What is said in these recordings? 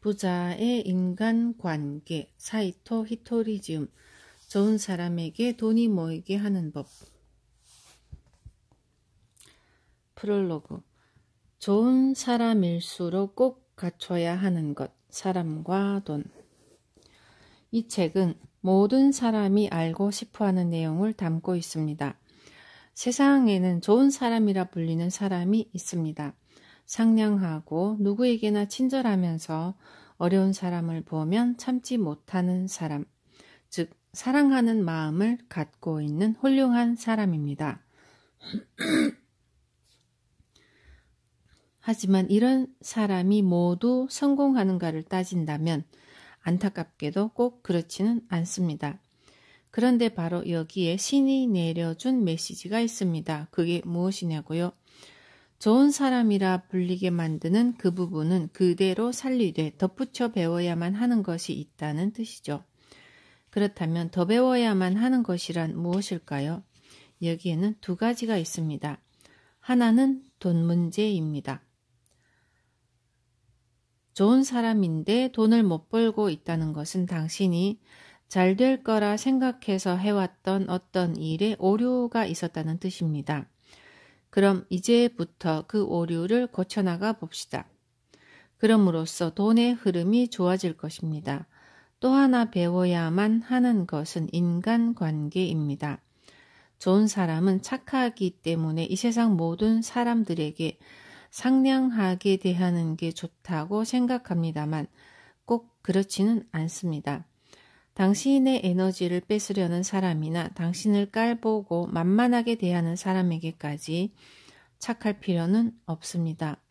부자의 인간관계, 사이토 히토리즘, 좋은 사람에게 돈이 모이게 하는 법. 프롤로그. 좋은 사람일수록 꼭 갖춰야 하는 것, 사람과 돈. 이 책은 모든 사람이 알고 싶어하는 내용을 담고 있습니다. 세상에는 좋은 사람이라 불리는 사람이 있습니다. 상냥하고 누구에게나 친절하면서 어려운 사람을 보면 참지 못하는 사람, 즉 사랑하는 마음을 갖고 있는 훌륭한 사람입니다. 하지만 이런 사람이 모두 성공하는가를 따진다면 안타깝게도 꼭 그렇지는 않습니다. 그런데 바로 여기에 신이 내려준 메시지가 있습니다. 그게 무엇이냐고요? 좋은 사람이라 불리게 만드는 그 부분은 그대로 살리되 덧붙여 배워야만 하는 것이 있다는 뜻이죠. 그렇다면 더 배워야만 하는 것이란 무엇일까요? 여기에는 두 가지가 있습니다. 하나는 돈 문제입니다. 좋은 사람인데 돈을 못 벌고 있다는 것은 당신이 잘 될 거라 생각해서 해왔던 어떤 일에 오류가 있었다는 뜻입니다. 그럼 이제부터 그 오류를 고쳐나가 봅시다. 그럼으로써 돈의 흐름이 좋아질 것입니다. 또 하나 배워야만 하는 것은 인간관계입니다. 좋은 사람은 착하기 때문에 이 세상 모든 사람들에게 상냥하게 대하는 게 좋다고 생각합니다만 꼭 그렇지는 않습니다. 당신의 에너지를 뺏으려는 사람이나 당신을 깔보고 만만하게 대하는 사람에게까지 착할 필요는 없습니다.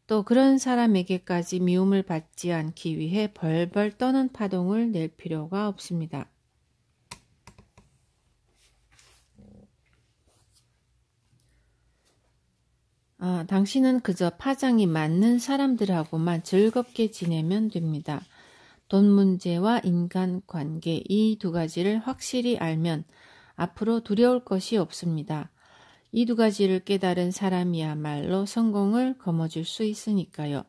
또 그런 사람에게까지 미움을 받지 않기 위해 벌벌 떠는 파동을 낼 필요가 없습니다. 당신은 그저 파장이 맞는 사람들하고만 즐겁게 지내면 됩니다. 돈 문제와 인간관계 이 두 가지를 확실히 알면 앞으로 두려울 것이 없습니다. 이 두 가지를 깨달은 사람이야말로 성공을 거머쥘 수 있으니까요.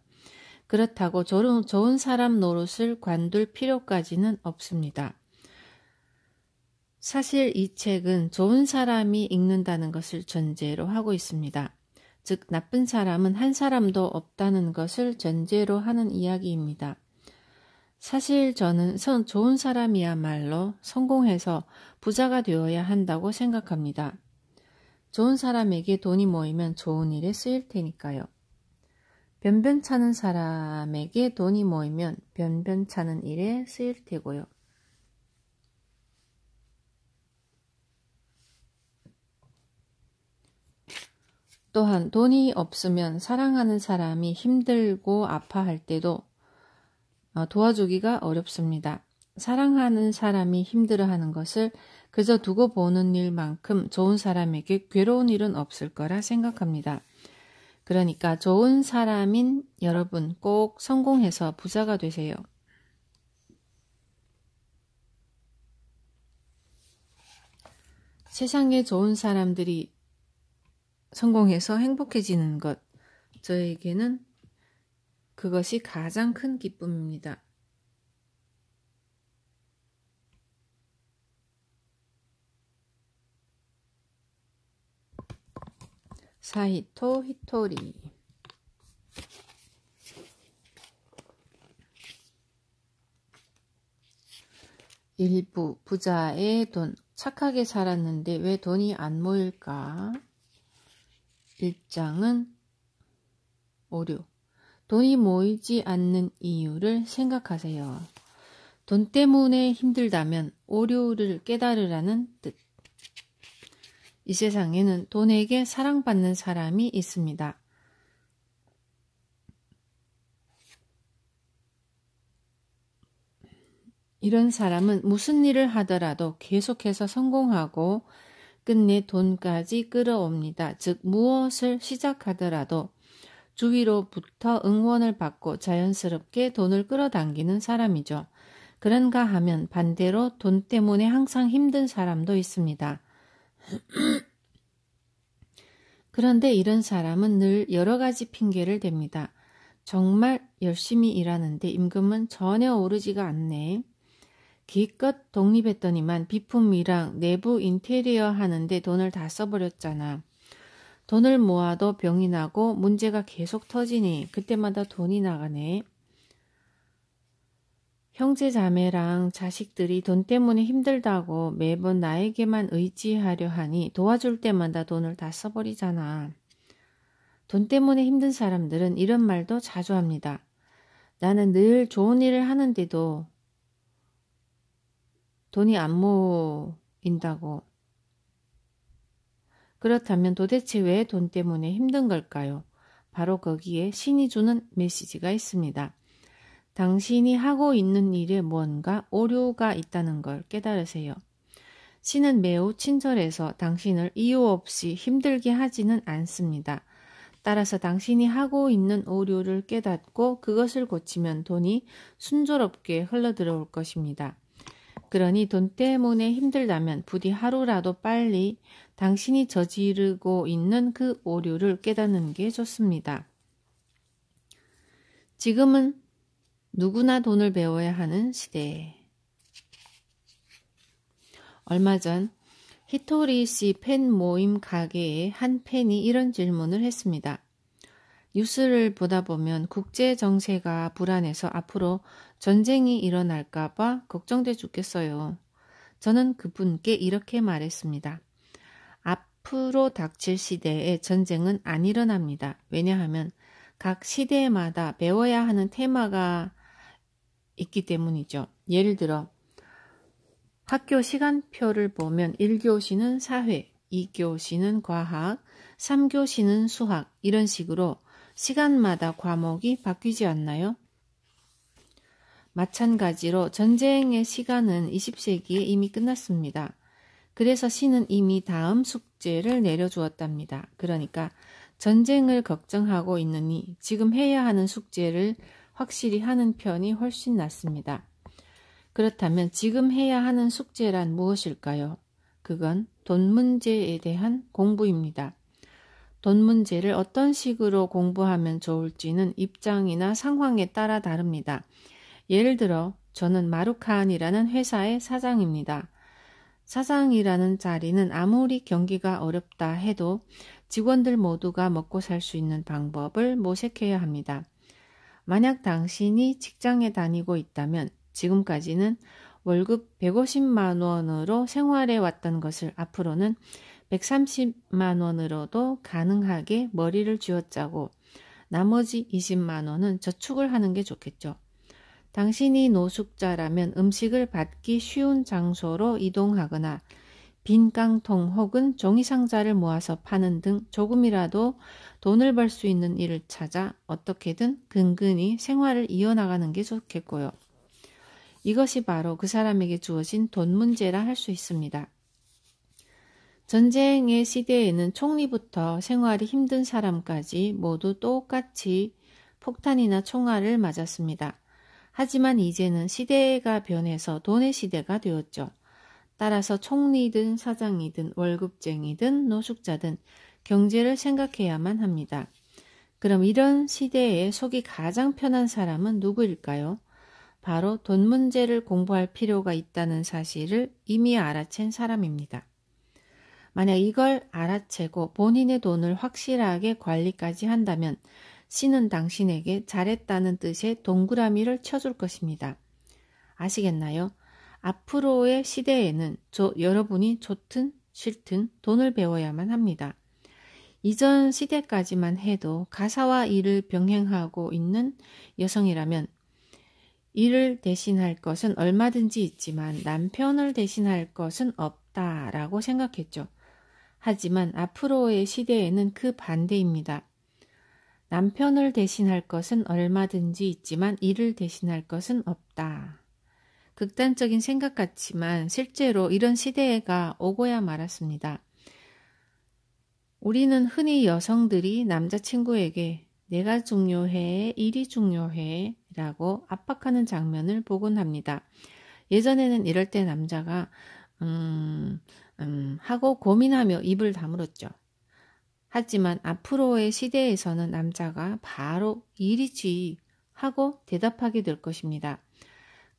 그렇다고 좋은 사람 노릇을 관둘 필요까지는 없습니다. 사실 이 책은 좋은 사람이 읽는다는 것을 전제로 하고 있습니다. 즉 나쁜 사람은 한 사람도 없다는 것을 전제로 하는 이야기입니다. 사실 저는 좋은 사람이야말로 성공해서 부자가 되어야 한다고 생각합니다. 좋은 사람에게 돈이 모이면 좋은 일에 쓰일 테니까요. 변변찮은 사람에게 돈이 모이면 변변찮은 일에 쓰일 테고요. 또한 돈이 없으면 사랑하는 사람이 힘들고 아파할 때도 도와주기가 어렵습니다. 사랑하는 사람이 힘들어하는 것을 그저 두고 보는 일만큼 좋은 사람에게 괴로운 일은 없을 거라 생각합니다. 그러니까 좋은 사람인 여러분 꼭 성공해서 부자가 되세요. 세상에 좋은 사람들이 성공해서 행복해지는 것, 저에게는 그것이 가장 큰 기쁨입니다. 사이토 히토리. 일부 부자의 돈. 착하게 살았는데 왜 돈이 안 모일까? 1장은 오류. 돈이 모이지 않는 이유를 생각하세요. 돈 때문에 힘들다면 오류를 깨달으라는 뜻. 이 세상에는 돈에게 사랑받는 사람이 있습니다. 이런 사람은 무슨 일을 하더라도 계속해서 성공하고 끝내 돈까지 끌어옵니다. 즉 무엇을 시작하더라도 주위로부터 응원을 받고 자연스럽게 돈을 끌어당기는 사람이죠. 그런가 하면 반대로 돈 때문에 항상 힘든 사람도 있습니다. 그런데 이런 사람은 늘 여러 가지 핑계를 댑니다. 정말 열심히 일하는데 임금은 전혀 오르지가 않네. 기껏 독립했더니만 비품이랑 내부 인테리어 하는데 돈을 다 써버렸잖아. 돈을 모아도 병이 나고 문제가 계속 터지니 그때마다 돈이 나가네. 형제 자매랑 자식들이 돈 때문에 힘들다고 매번 나에게만 의지하려 하니 도와줄 때마다 돈을 다 써버리잖아. 돈 때문에 힘든 사람들은 이런 말도 자주 합니다. 나는 늘 좋은 일을 하는데도 돈이 안 모인다고. 그렇다면 도대체 왜 돈 때문에 힘든 걸까요? 바로 거기에 신이 주는 메시지가 있습니다. 당신이 하고 있는 일에 뭔가 오류가 있다는 걸 깨달으세요. 신은 매우 친절해서 당신을 이유 없이 힘들게 하지는 않습니다. 따라서 당신이 하고 있는 오류를 깨닫고 그것을 고치면 돈이 순조롭게 흘러들어올 것입니다. 그러니 돈 때문에 힘들다면 부디 하루라도 빨리 당신이 저지르고 있는 그 오류를 깨닫는 게 좋습니다. 지금은 누구나 돈을 배워야 하는 시대. 얼마 전 히토리 씨 팬 모임 가게에 한 팬이 이런 질문을 했습니다. 뉴스를 보다 보면 국제 정세가 불안해서 앞으로 전쟁이 일어날까 봐 걱정돼 죽겠어요. 저는 그분께 이렇게 말했습니다. 앞으로 닥칠 시대에 전쟁은 안 일어납니다. 왜냐하면 각 시대마다 배워야 하는 테마가 있기 때문이죠. 예를 들어 학교 시간표를 보면 1교시는 사회, 2교시는 과학, 3교시는 수학 이런 식으로 시간마다 과목이 바뀌지 않나요? 마찬가지로 전쟁의 시간은 20세기에 이미 끝났습니다. 그래서 신은 이미 다음 숙제를 내려주었답니다. 그러니까 전쟁을 걱정하고 있느니 지금 해야 하는 숙제를 확실히 하는 편이 훨씬 낫습니다. 그렇다면 지금 해야 하는 숙제란 무엇일까요? 그건 돈 문제에 대한 공부입니다. 돈 문제를 어떤 식으로 공부하면 좋을지는 입장이나 상황에 따라 다릅니다. 예를 들어 저는 마루칸이라는 회사의 사장입니다. 사장이라는 자리는 아무리 경기가 어렵다 해도 직원들 모두가 먹고 살 수 있는 방법을 모색해야 합니다. 만약 당신이 직장에 다니고 있다면 지금까지는 월급 150만 원으로 생활해 왔던 것을 앞으로는 130만 원으로도 가능하게 머리를 쥐어짜고 나머지 20만 원은 저축을 하는 게 좋겠죠. 당신이 노숙자라면 음식을 받기 쉬운 장소로 이동하거나 빈 깡통 혹은 종이상자를 모아서 파는 등 조금이라도 돈을 벌 수 있는 일을 찾아 어떻게든 근근히 생활을 이어나가는 게 좋겠고요. 이것이 바로 그 사람에게 주어진 돈 문제라 할 수 있습니다. 전쟁의 시대에는 총리부터 생활이 힘든 사람까지 모두 똑같이 폭탄이나 총알을 맞았습니다. 하지만 이제는 시대가 변해서 돈의 시대가 되었죠. 따라서 총리든 사장이든 월급쟁이든 노숙자든 경제를 생각해야만 합니다. 그럼 이런 시대에 속이 가장 편한 사람은 누구일까요? 바로 돈 문제를 공부할 필요가 있다는 사실을 이미 알아챈 사람입니다. 만약 이걸 알아채고 본인의 돈을 확실하게 관리까지 한다면 신은 당신에게 잘했다는 뜻의 동그라미를 쳐줄 것입니다. 아시겠나요? 앞으로의 시대에는 여러분이 좋든 싫든 돈을 배워야만 합니다. 이전 시대까지만 해도 가사와 일을 병행하고 있는 여성이라면 일을 대신할 것은 얼마든지 있지만 남편을 대신할 것은 없다라고 생각했죠. 하지만 앞으로의 시대에는 그 반대입니다. 남편을 대신할 것은 얼마든지 있지만 일을 대신할 것은 없다. 극단적인 생각 같지만 실제로 이런 시대가 오고야 말았습니다. 우리는 흔히 여성들이 남자친구에게 내가 중요해, 일이 중요해 라고 압박하는 장면을 보곤 합니다. 예전에는 이럴 때 남자가 하고 고민하며 입을 다물었죠. 하지만 앞으로의 시대에서는 남자가 바로 일이지 하고 대답하게 될 것입니다.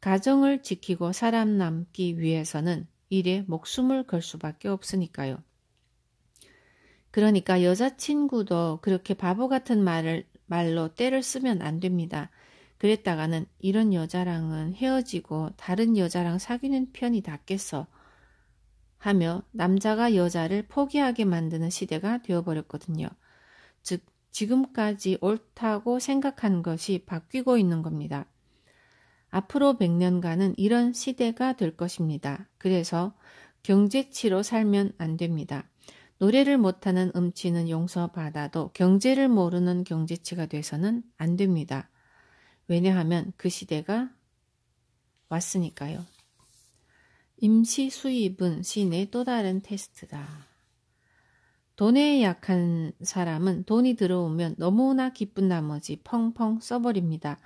가정을 지키고 살아남기 위해서는 일에 목숨을 걸 수밖에 없으니까요. 그러니까 여자친구도 그렇게 바보 같은 말로 때를 쓰면 안 됩니다. 그랬다가는 이런 여자랑은 헤어지고 다른 여자랑 사귀는 편이 낫겠어 하며 남자가 여자를 포기하게 만드는 시대가 되어버렸거든요. 즉 지금까지 옳다고 생각한 것이 바뀌고 있는 겁니다. 앞으로 100년간은 이런 시대가 될 것입니다. 그래서 경제치로 살면 안 됩니다. 노래를 못하는 음치는 용서받아도 경제를 모르는 경제치가 돼서는 안 됩니다. 왜냐하면 그 시대가 왔으니까요. 임시 수입은 신의 또 다른 테스트다. 돈에 약한 사람은 돈이 들어오면 너무나 기쁜 나머지 펑펑 써버립니다.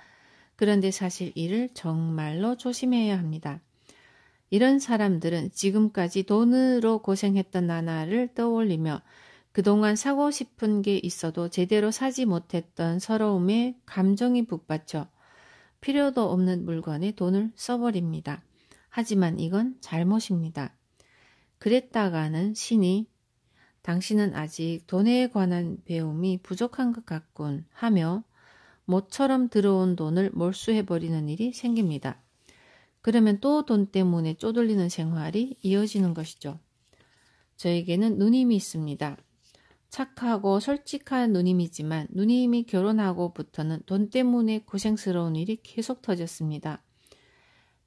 그런데 사실 이를 정말로 조심해야 합니다. 이런 사람들은 지금까지 돈으로 고생했던 나날을 떠올리며 그동안 사고 싶은 게 있어도 제대로 사지 못했던 서러움에 감정이 북받쳐 필요도 없는 물건에 돈을 써버립니다. 하지만 이건 잘못입니다. 그랬다가는 신이 당신은 아직 돈에 관한 배움이 부족한 것 같군 하며 모처럼 들어온 돈을 몰수해버리는 일이 생깁니다. 그러면 또 돈 때문에 쪼들리는 생활이 이어지는 것이죠. 저에게는 누님이 있습니다. 착하고 솔직한 누님이지만 누님이 결혼하고부터는 돈 때문에 고생스러운 일이 계속 터졌습니다.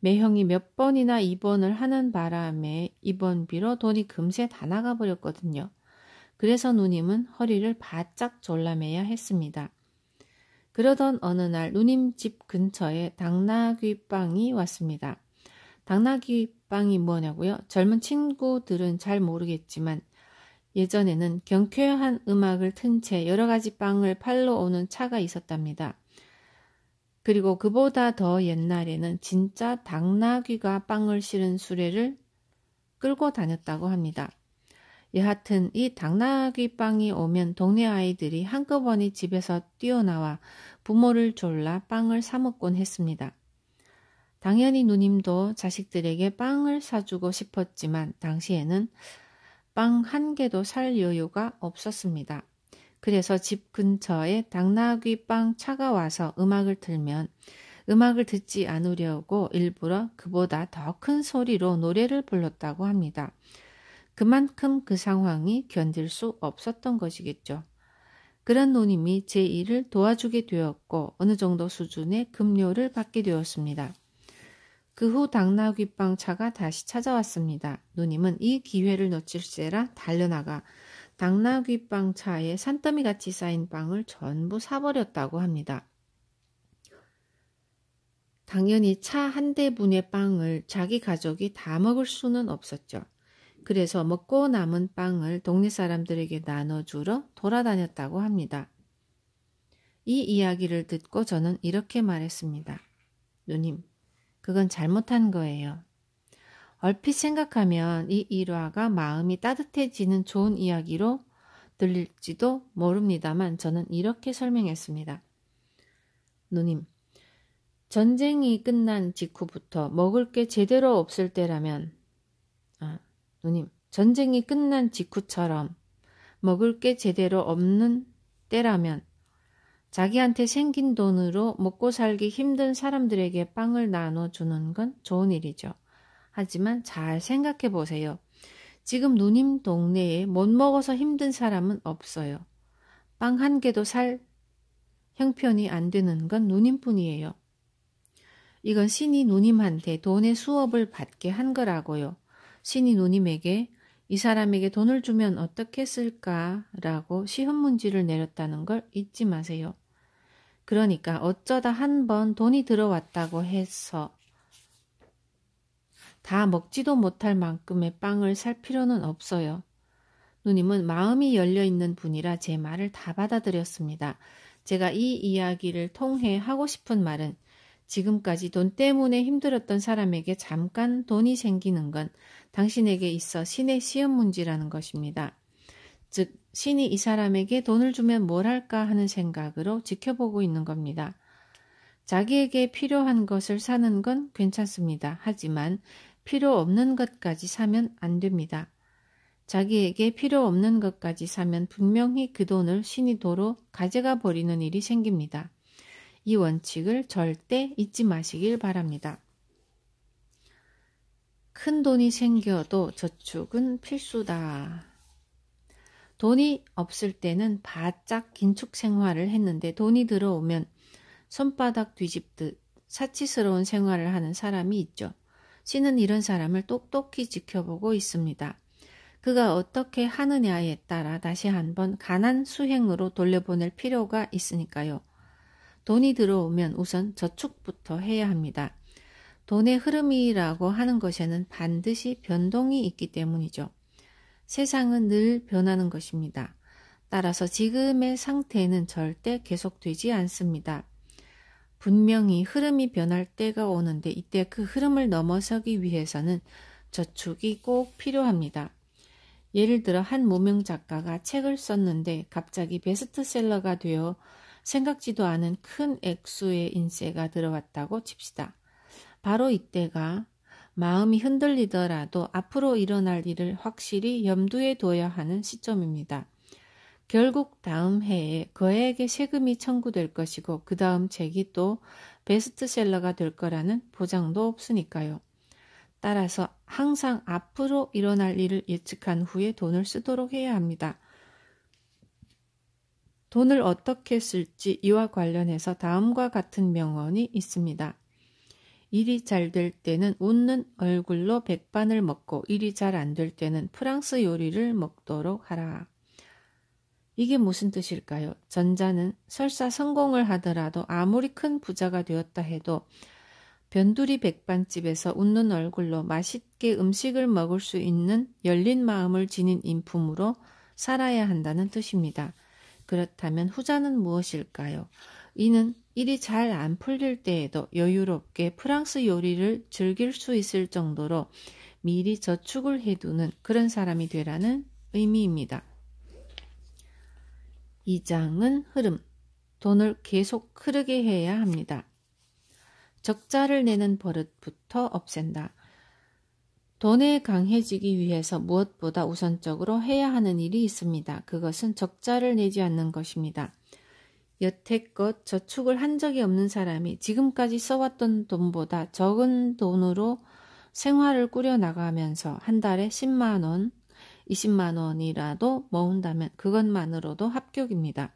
매형이 몇 번이나 입원을 하는 바람에 입원비로 돈이 금세 다 나가버렸거든요. 그래서 누님은 허리를 바짝 졸라매야 했습니다. 그러던 어느 날 누님 집 근처에 당나귀빵이 왔습니다. 당나귀빵이 뭐냐고요? 젊은 친구들은 잘 모르겠지만 예전에는 경쾌한 음악을 튼 채 여러 가지 빵을 팔러 오는 차가 있었답니다. 그리고 그보다 더 옛날에는 진짜 당나귀가 빵을 실은 수레를 끌고 다녔다고 합니다. 여하튼 이 당나귀 빵이 오면 동네 아이들이 한꺼번에 집에서 뛰어나와 부모를 졸라 빵을 사 먹곤 했습니다. 당연히 누님도 자식들에게 빵을 사주고 싶었지만 당시에는 빵 한 개도 살 여유가 없었습니다. 그래서 집 근처에 당나귀 빵 차가 와서 음악을 틀면 음악을 듣지 않으려고 일부러 그보다 더 큰 소리로 노래를 불렀다고 합니다. 그만큼 그 상황이 견딜 수 없었던 것이겠죠. 그런 누님이 제 일을 도와주게 되었고 어느 정도 수준의 급료를 받게 되었습니다. 그 후 당나귀빵 차가 다시 찾아왔습니다. 누님은 이 기회를 놓칠세라 달려나가 당나귀빵 차에 산더미같이 쌓인 빵을 전부 사버렸다고 합니다. 당연히 차 한 대분의 빵을 자기 가족이 다 먹을 수는 없었죠. 그래서 먹고 남은 빵을 동네 사람들에게 나눠주러 돌아다녔다고 합니다. 이 이야기를 듣고 저는 이렇게 말했습니다. 누님, 그건 잘못한 거예요. 얼핏 생각하면 이 일화가 마음이 따뜻해지는 좋은 이야기로 들릴지도 모릅니다만 저는 이렇게 설명했습니다. 누님, 전쟁이 끝난 직후부터 먹을 게 제대로 없을 때라면 누님, 전쟁이 끝난 직후처럼 먹을 게 제대로 없는 때라면 자기한테 생긴 돈으로 먹고 살기 힘든 사람들에게 빵을 나눠주는 건 좋은 일이죠. 하지만 잘 생각해 보세요. 지금 누님 동네에 못 먹어서 힘든 사람은 없어요. 빵 한 개도 살 형편이 안 되는 건 누님뿐이에요. 이건 신이 누님한테 돈의 수업을 받게 한 거라고요. 신이 누님에게 이 사람에게 돈을 주면 어떻게 쓸까라고 시험 문제를 내렸다는 걸 잊지 마세요. 그러니까 어쩌다 한 번 돈이 들어왔다고 해서 다 먹지도 못할 만큼의 빵을 살 필요는 없어요. 누님은 마음이 열려있는 분이라 제 말을 다 받아들였습니다. 제가 이 이야기를 통해 하고 싶은 말은 지금까지 돈 때문에 힘들었던 사람에게 잠깐 돈이 생기는 건 당신에게 있어 신의 시험 문제라는 것입니다. 즉 신이 이 사람에게 돈을 주면 뭘 할까 하는 생각으로 지켜보고 있는 겁니다. 자기에게 필요한 것을 사는 건 괜찮습니다. 하지만 필요 없는 것까지 사면 안 됩니다. 자기에게 필요 없는 것까지 사면 분명히 그 돈을 신이 도로 가져가 버리는 일이 생깁니다. 이 원칙을 절대 잊지 마시길 바랍니다. 큰 돈이 생겨도 저축은 필수다. 돈이 없을 때는 바짝 긴축 생활을 했는데 돈이 들어오면 손바닥 뒤집듯 사치스러운 생활을 하는 사람이 있죠. 신은 이런 사람을 똑똑히 지켜보고 있습니다. 그가 어떻게 하느냐에 따라 다시 한번 가난 수행으로 돌려보낼 필요가 있으니까요. 돈이 들어오면 우선 저축부터 해야 합니다. 돈의 흐름이라고 하는 것에는 반드시 변동이 있기 때문이죠. 세상은 늘 변하는 것입니다. 따라서 지금의 상태는 절대 계속되지 않습니다. 분명히 흐름이 변할 때가 오는데 이때 그 흐름을 넘어서기 위해서는 저축이 꼭 필요합니다. 예를 들어 한 무명 작가가 책을 썼는데 갑자기 베스트셀러가 되어 생각지도 않은 큰 액수의 인세가 들어왔다고 칩시다. 바로 이때가 마음이 흔들리더라도 앞으로 일어날 일을 확실히 염두에 둬야 하는 시점입니다. 결국 다음 해에 그에게 세금이 청구될 것이고 그 다음 책이 또 베스트셀러가 될 거라는 보장도 없으니까요. 따라서 항상 앞으로 일어날 일을 예측한 후에 돈을 쓰도록 해야 합니다. 돈을 어떻게 쓸지 이와 관련해서 다음과 같은 명언이 있습니다. 일이 잘 될 때는 웃는 얼굴로 백반을 먹고 일이 잘 안 될 때는 프랑스 요리를 먹도록 하라. 이게 무슨 뜻일까요? 전자는 설사 성공을 하더라도 아무리 큰 부자가 되었다 해도 변두리 백반집에서 웃는 얼굴로 맛있게 음식을 먹을 수 있는 열린 마음을 지닌 인품으로 살아야 한다는 뜻입니다. 그렇다면 후자는 무엇일까요? 이는 일이 잘 안 풀릴 때에도 여유롭게 프랑스 요리를 즐길 수 있을 정도로 미리 저축을 해두는 그런 사람이 되라는 의미입니다. 2장은 흐름, 돈을 계속 흐르게 해야 합니다. 적자를 내는 버릇부터 없앤다. 돈에 강해지기 위해서 무엇보다 우선적으로 해야 하는 일이 있습니다. 그것은 적자를 내지 않는 것입니다. 여태껏 저축을 한 적이 없는 사람이 지금까지 써왔던 돈보다 적은 돈으로 생활을 꾸려나가면서 한 달에 10만 원, 20만 원이라도 모은다면 그것만으로도 합격입니다.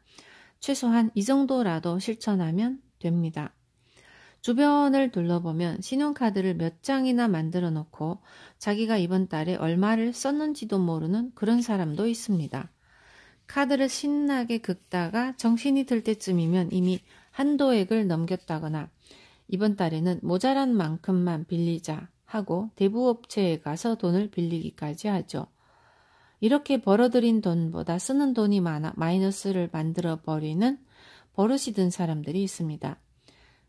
최소한 이 정도라도 실천하면 됩니다. 주변을 둘러보면 신용카드를 몇 장이나 만들어 놓고 자기가 이번 달에 얼마를 썼는지도 모르는 그런 사람도 있습니다. 카드를 신나게 긁다가 정신이 들 때쯤이면 이미 한도액을 넘겼다거나 이번 달에는 모자란 만큼만 빌리자 하고 대부업체에 가서 돈을 빌리기까지 하죠. 이렇게 벌어들인 돈보다 쓰는 돈이 많아 마이너스를 만들어버리는 버릇이 든 사람들이 있습니다.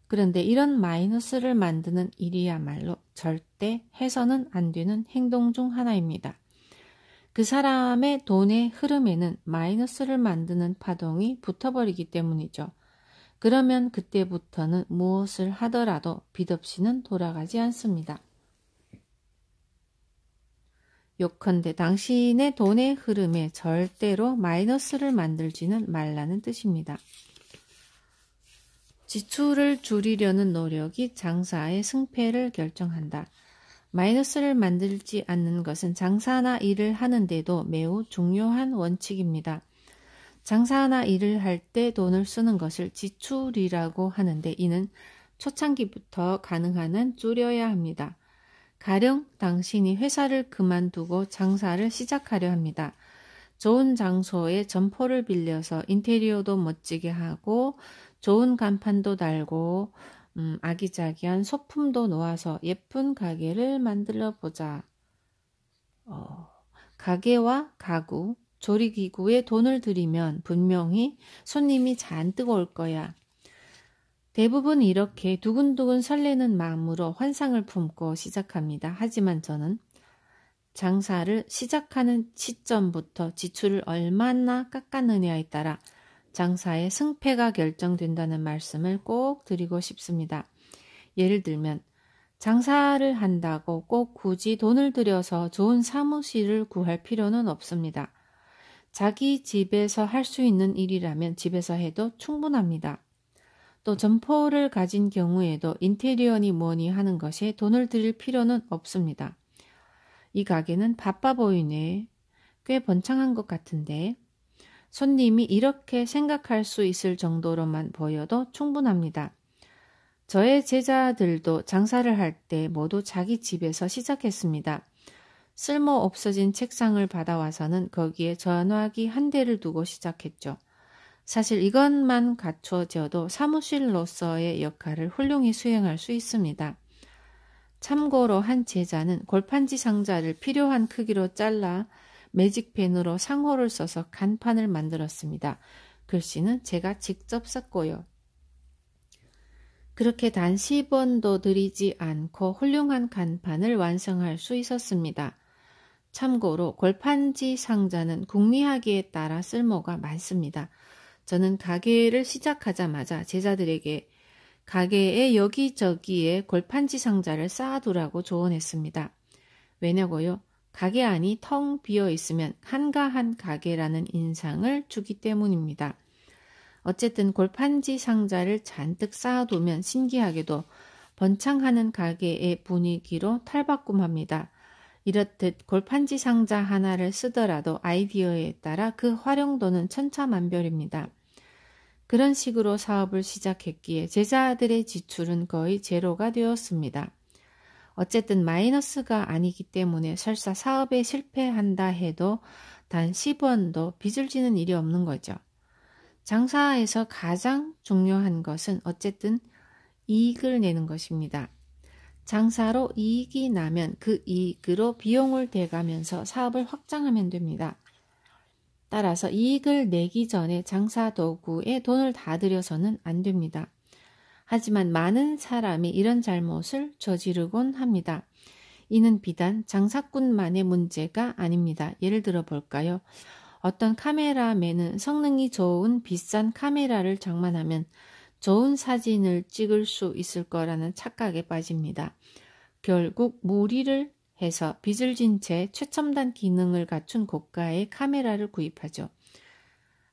그런데 이런 마이너스를 만드는 일이야말로 절대 해서는 안 되는 행동 중 하나입니다. 그 사람의 돈의 흐름에는 마이너스를 만드는 파동이 붙어버리기 때문이죠. 그러면 그때부터는 무엇을 하더라도 빚 없이는 돌아가지 않습니다. 요컨대 당신의 돈의 흐름에 절대로 마이너스를 만들지는 말라는 뜻입니다. 지출을 줄이려는 노력이 장사의 승패를 결정한다. 마이너스를 만들지 않는 것은 장사나 일을 하는데도 매우 중요한 원칙입니다. 장사나 일을 할 때 돈을 쓰는 것을 지출이라고 하는데 이는 초창기부터 가능한 한 줄여야 합니다. 가령 당신이 회사를 그만두고 장사를 시작하려 합니다. 좋은 장소에 점포를 빌려서 인테리어도 멋지게 하고 좋은 간판도 달고 아기자기한 소품도 놓아서 예쁜 가게를 만들어 보자. 가게와 가구, 조리기구에 돈을 들이면 분명히 손님이 잔뜩 올 거야. 대부분 이렇게 두근두근 설레는 마음으로 환상을 품고 시작합니다. 하지만 저는 장사를 시작하는 시점부터 지출을 얼마나 깎았느냐에 따라 장사의 승패가 결정된다는 말씀을 꼭 드리고 싶습니다. 예를 들면 장사를 한다고 꼭 굳이 돈을 들여서 좋은 사무실을 구할 필요는 없습니다. 자기 집에서 할 수 있는 일이라면 집에서 해도 충분합니다. 또 점포를 가진 경우에도 인테리어니 뭐니 하는 것에 돈을 들일 필요는 없습니다. 이 가게는 바빠 보이네. 꽤 번창한 것 같은데. 손님이 이렇게 생각할 수 있을 정도로만 보여도 충분합니다. 저의 제자들도 장사를 할 때 모두 자기 집에서 시작했습니다. 쓸모 없어진 책상을 받아와서는 거기에 전화기 한 대를 두고 시작했죠. 사실 이것만 갖춰져도 사무실로서의 역할을 훌륭히 수행할 수 있습니다. 참고로 한 제자는 골판지 상자를 필요한 크기로 잘라 매직펜으로 상호를 써서 간판을 만들었습니다. 글씨는 제가 직접 썼고요. 그렇게 단 10원도 들이지 않고 훌륭한 간판을 완성할 수 있었습니다. 참고로 골판지 상자는 궁리하기에 따라 쓸모가 많습니다. 저는 가게를 시작하자마자 제자들에게 가게에 여기저기에 골판지 상자를 쌓아두라고 조언했습니다. 왜냐고요? 가게 안이 텅 비어 있으면 한가한 가게라는 인상을 주기 때문입니다. 어쨌든 골판지 상자를 잔뜩 쌓아두면 신기하게도 번창하는 가게의 분위기로 탈바꿈합니다. 이렇듯 골판지 상자 하나를 쓰더라도 아이디어에 따라 그 활용도는 천차만별입니다. 그런 식으로 사업을 시작했기에 제자들의 지출은 거의 제로가 되었습니다. 어쨌든 마이너스가 아니기 때문에 설사 사업에 실패한다 해도 단 10원도 빚을 지는 일이 없는 거죠. 장사에서 가장 중요한 것은 어쨌든 이익을 내는 것입니다. 장사로 이익이 나면 그 이익으로 비용을 대가면서 사업을 확장하면 됩니다. 따라서 이익을 내기 전에 장사 도구에 돈을 다 들여서는 안 됩니다. 하지만 많은 사람이 이런 잘못을 저지르곤 합니다. 이는 비단 장사꾼만의 문제가 아닙니다. 예를 들어 볼까요? 어떤 카메라맨은 성능이 좋은 비싼 카메라를 장만하면 좋은 사진을 찍을 수 있을 거라는 착각에 빠집니다. 결국 무리를 해서 빚을 진 채 최첨단 기능을 갖춘 고가의 카메라를 구입하죠.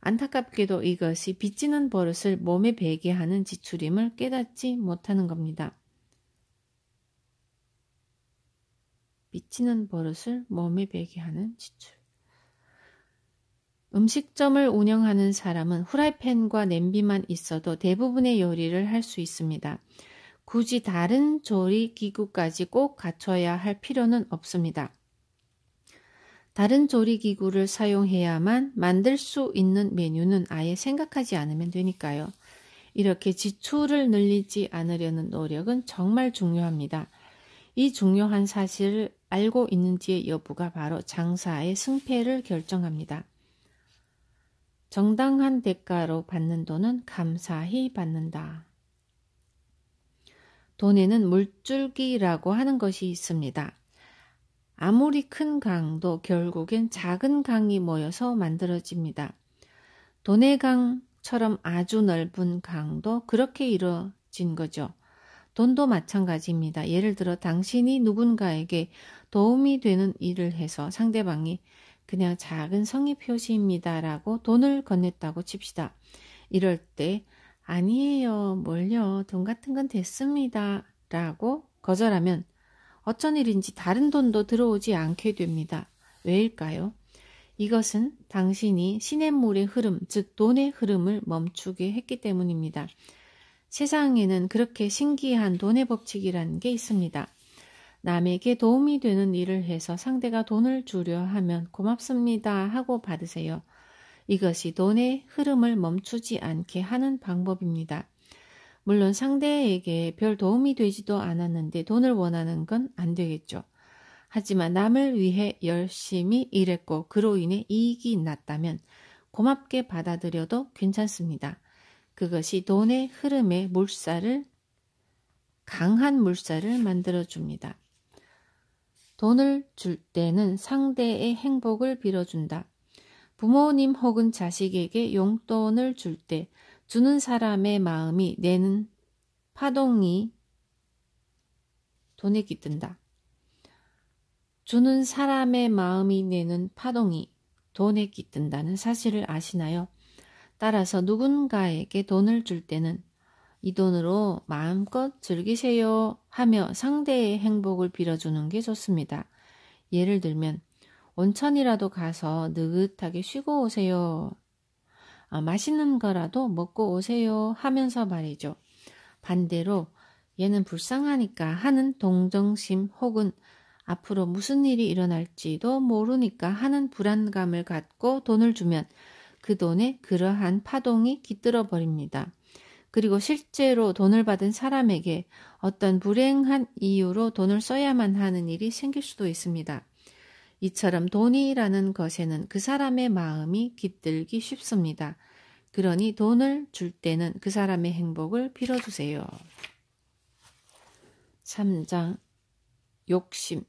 안타깝게도 이것이 빚지는 버릇을 몸에 배게 하는 지출임을 깨닫지 못하는 겁니다. 빚지는 버릇을 몸에 배게 하는 지출. 음식점을 운영하는 사람은 후라이팬과 냄비만 있어도 대부분의 요리를 할 수 있습니다. 굳이 다른 조리 기구까지 꼭 갖춰야 할 필요는 없습니다. 다른 조리 기구를 사용해야만 만들 수 있는 메뉴는 아예 생각하지 않으면 되니까요. 이렇게 지출을 늘리지 않으려는 노력은 정말 중요합니다. 이 중요한 사실을 알고 있는지의 여부가 바로 장사의 승패를 결정합니다. 정당한 대가로 받는 돈은 감사히 받는다. 돈에는 물줄기라고 하는 것이 있습니다. 아무리 큰 강도 결국엔 작은 강이 모여서 만들어집니다. 돈의 강처럼 아주 넓은 강도 그렇게 이루어진 거죠. 돈도 마찬가지입니다. 예를 들어 당신이 누군가에게 도움이 되는 일을 해서 상대방이 그냥 작은 성의 표시입니다 라고 돈을 건넸다고 칩시다. 이럴 때 아니에요, 뭘요, 돈 같은 건 됐습니다 라고 거절하면 어쩐 일인지 다른 돈도 들어오지 않게 됩니다. 왜일까요? 이것은 당신이 시냇물의 흐름, 즉 돈의 흐름을 멈추게 했기 때문입니다. 세상에는 그렇게 신기한 돈의 법칙이라는 게 있습니다. 남에게 도움이 되는 일을 해서 상대가 돈을 주려 하면 고맙습니다 하고 받으세요. 이것이 돈의 흐름을 멈추지 않게 하는 방법입니다. 물론 상대에게 별 도움이 되지도 않았는데 돈을 원하는 건 안 되겠죠. 하지만 남을 위해 열심히 일했고 그로 인해 이익이 났다면 고맙게 받아들여도 괜찮습니다. 그것이 돈의 흐름의 강한 물살을 만들어줍니다. 돈을 줄 때는 상대의 행복을 빌어준다. 부모님 혹은 자식에게 용돈을 줄 때 주는 사람의 마음이 내는 파동이 돈에 깃든다. 주는 사람의 마음이 내는 파동이 돈에 깃든다는 사실을 아시나요? 따라서 누군가에게 돈을 줄 때는 이 돈으로 마음껏 즐기세요 하며 상대의 행복을 빌어주는 게 좋습니다. 예를 들면 온천이라도 가서 느긋하게 쉬고 오세요. 맛있는 거라도 먹고 오세요 하면서 말이죠. 반대로 얘는 불쌍하니까 하는 동정심 혹은 앞으로 무슨 일이 일어날지도 모르니까 하는 불안감을 갖고 돈을 주면 그 돈에 그러한 파동이 깃들어 버립니다. 그리고 실제로 돈을 받은 사람에게 어떤 불행한 이유로 돈을 써야만 하는 일이 생길 수도 있습니다. 이처럼 돈이라는 것에는 그 사람의 마음이 깃들기 쉽습니다. 그러니 돈을 줄 때는 그 사람의 행복을 빌어주세요. 3장 욕심.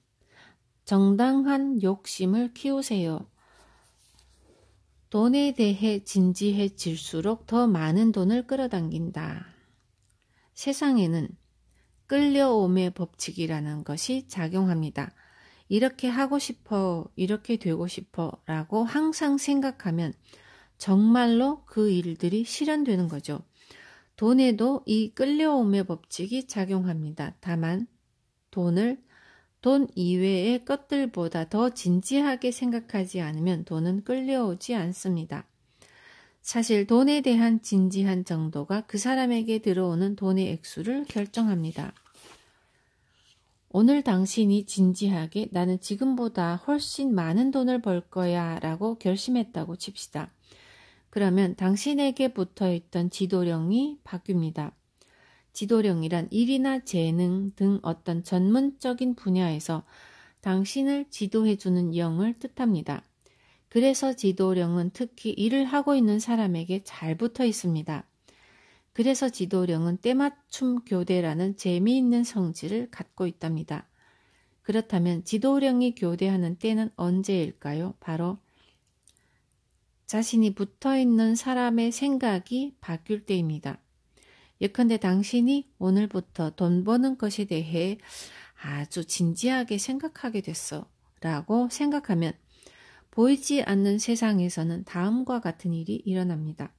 정당한 욕심을 키우세요. 돈에 대해 진지해질수록 더 많은 돈을 끌어당긴다. 세상에는 끌려옴의 법칙이라는 것이 작용합니다. 이렇게 하고 싶어, 이렇게 되고 싶어 라고 항상 생각하면 정말로 그 일들이 실현되는 거죠. 돈에도 이 끌려옴의 법칙이 작용합니다. 다만 돈을 돈 이외의 것들보다 더 진지하게 생각하지 않으면 돈은 끌려오지 않습니다. 사실 돈에 대한 진지한 정도가 그 사람에게 들어오는 돈의 액수를 결정합니다. 오늘 당신이 진지하게 나는 지금보다 훨씬 많은 돈을 벌 거야 라고 결심했다고 칩시다. 그러면 당신에게 붙어있던 지도령이 바뀝니다. 지도령이란 일이나 재능 등 어떤 전문적인 분야에서 당신을 지도해주는 영을 뜻합니다. 그래서 지도령은 특히 일을 하고 있는 사람에게 잘 붙어 있습니다. 그래서 지도령은 때맞춤 교대라는 재미있는 성질을 갖고 있답니다. 그렇다면 지도령이 교대하는 때는 언제일까요? 바로 자신이 붙어있는 사람의 생각이 바뀔 때입니다. 예컨대 당신이 오늘부터 돈 버는 것에 대해 아주 진지하게 생각하게 됐어 라고 생각하면 보이지 않는 세상에서는 다음과 같은 일이 일어납니다.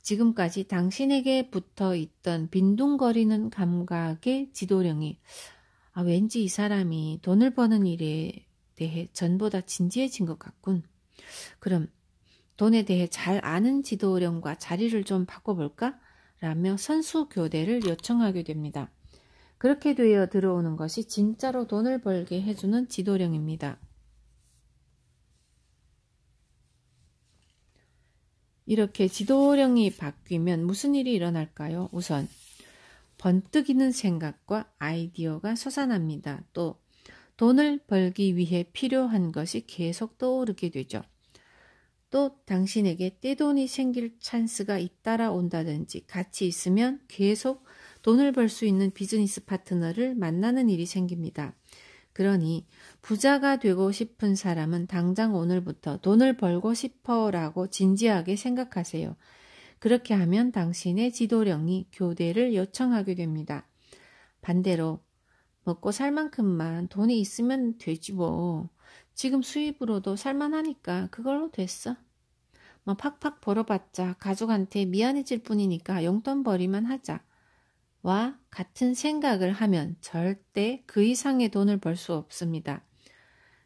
지금까지 당신에게 붙어 있던 빈둥거리는 감각의 지도령이 왠지 이 사람이 돈을 버는 일에 대해 전보다 진지해진 것 같군. 그럼 돈에 대해 잘 아는 지도령과 자리를 좀 바꿔볼까? 라며 선수 교대를 요청하게 됩니다. 그렇게 되어 들어오는 것이 진짜로 돈을 벌게 해주는 지도령입니다. 이렇게 지도령이 바뀌면 무슨 일이 일어날까요? 우선 번뜩이는 생각과 아이디어가 솟아납니다. 또 돈을 벌기 위해 필요한 것이 계속 떠오르게 되죠. 또 당신에게 떼돈이 생길 찬스가 잇따라 온다든지 같이 있으면 계속 돈을 벌 수 있는 비즈니스 파트너를 만나는 일이 생깁니다. 그러니 부자가 되고 싶은 사람은 당장 오늘부터 돈을 벌고 싶어 라고 진지하게 생각하세요. 그렇게 하면 당신의 지도령이 교대를 요청하게 됩니다. 반대로 먹고 살 만큼만 돈이 있으면 되지 뭐. 지금 수입으로도 살만하니까 그걸로 됐어. 팍팍 벌어봤자 가족한테 미안해질 뿐이니까 용돈 벌이만 하자. 와 같은 생각을 하면 절대 그 이상의 돈을 벌 수 없습니다.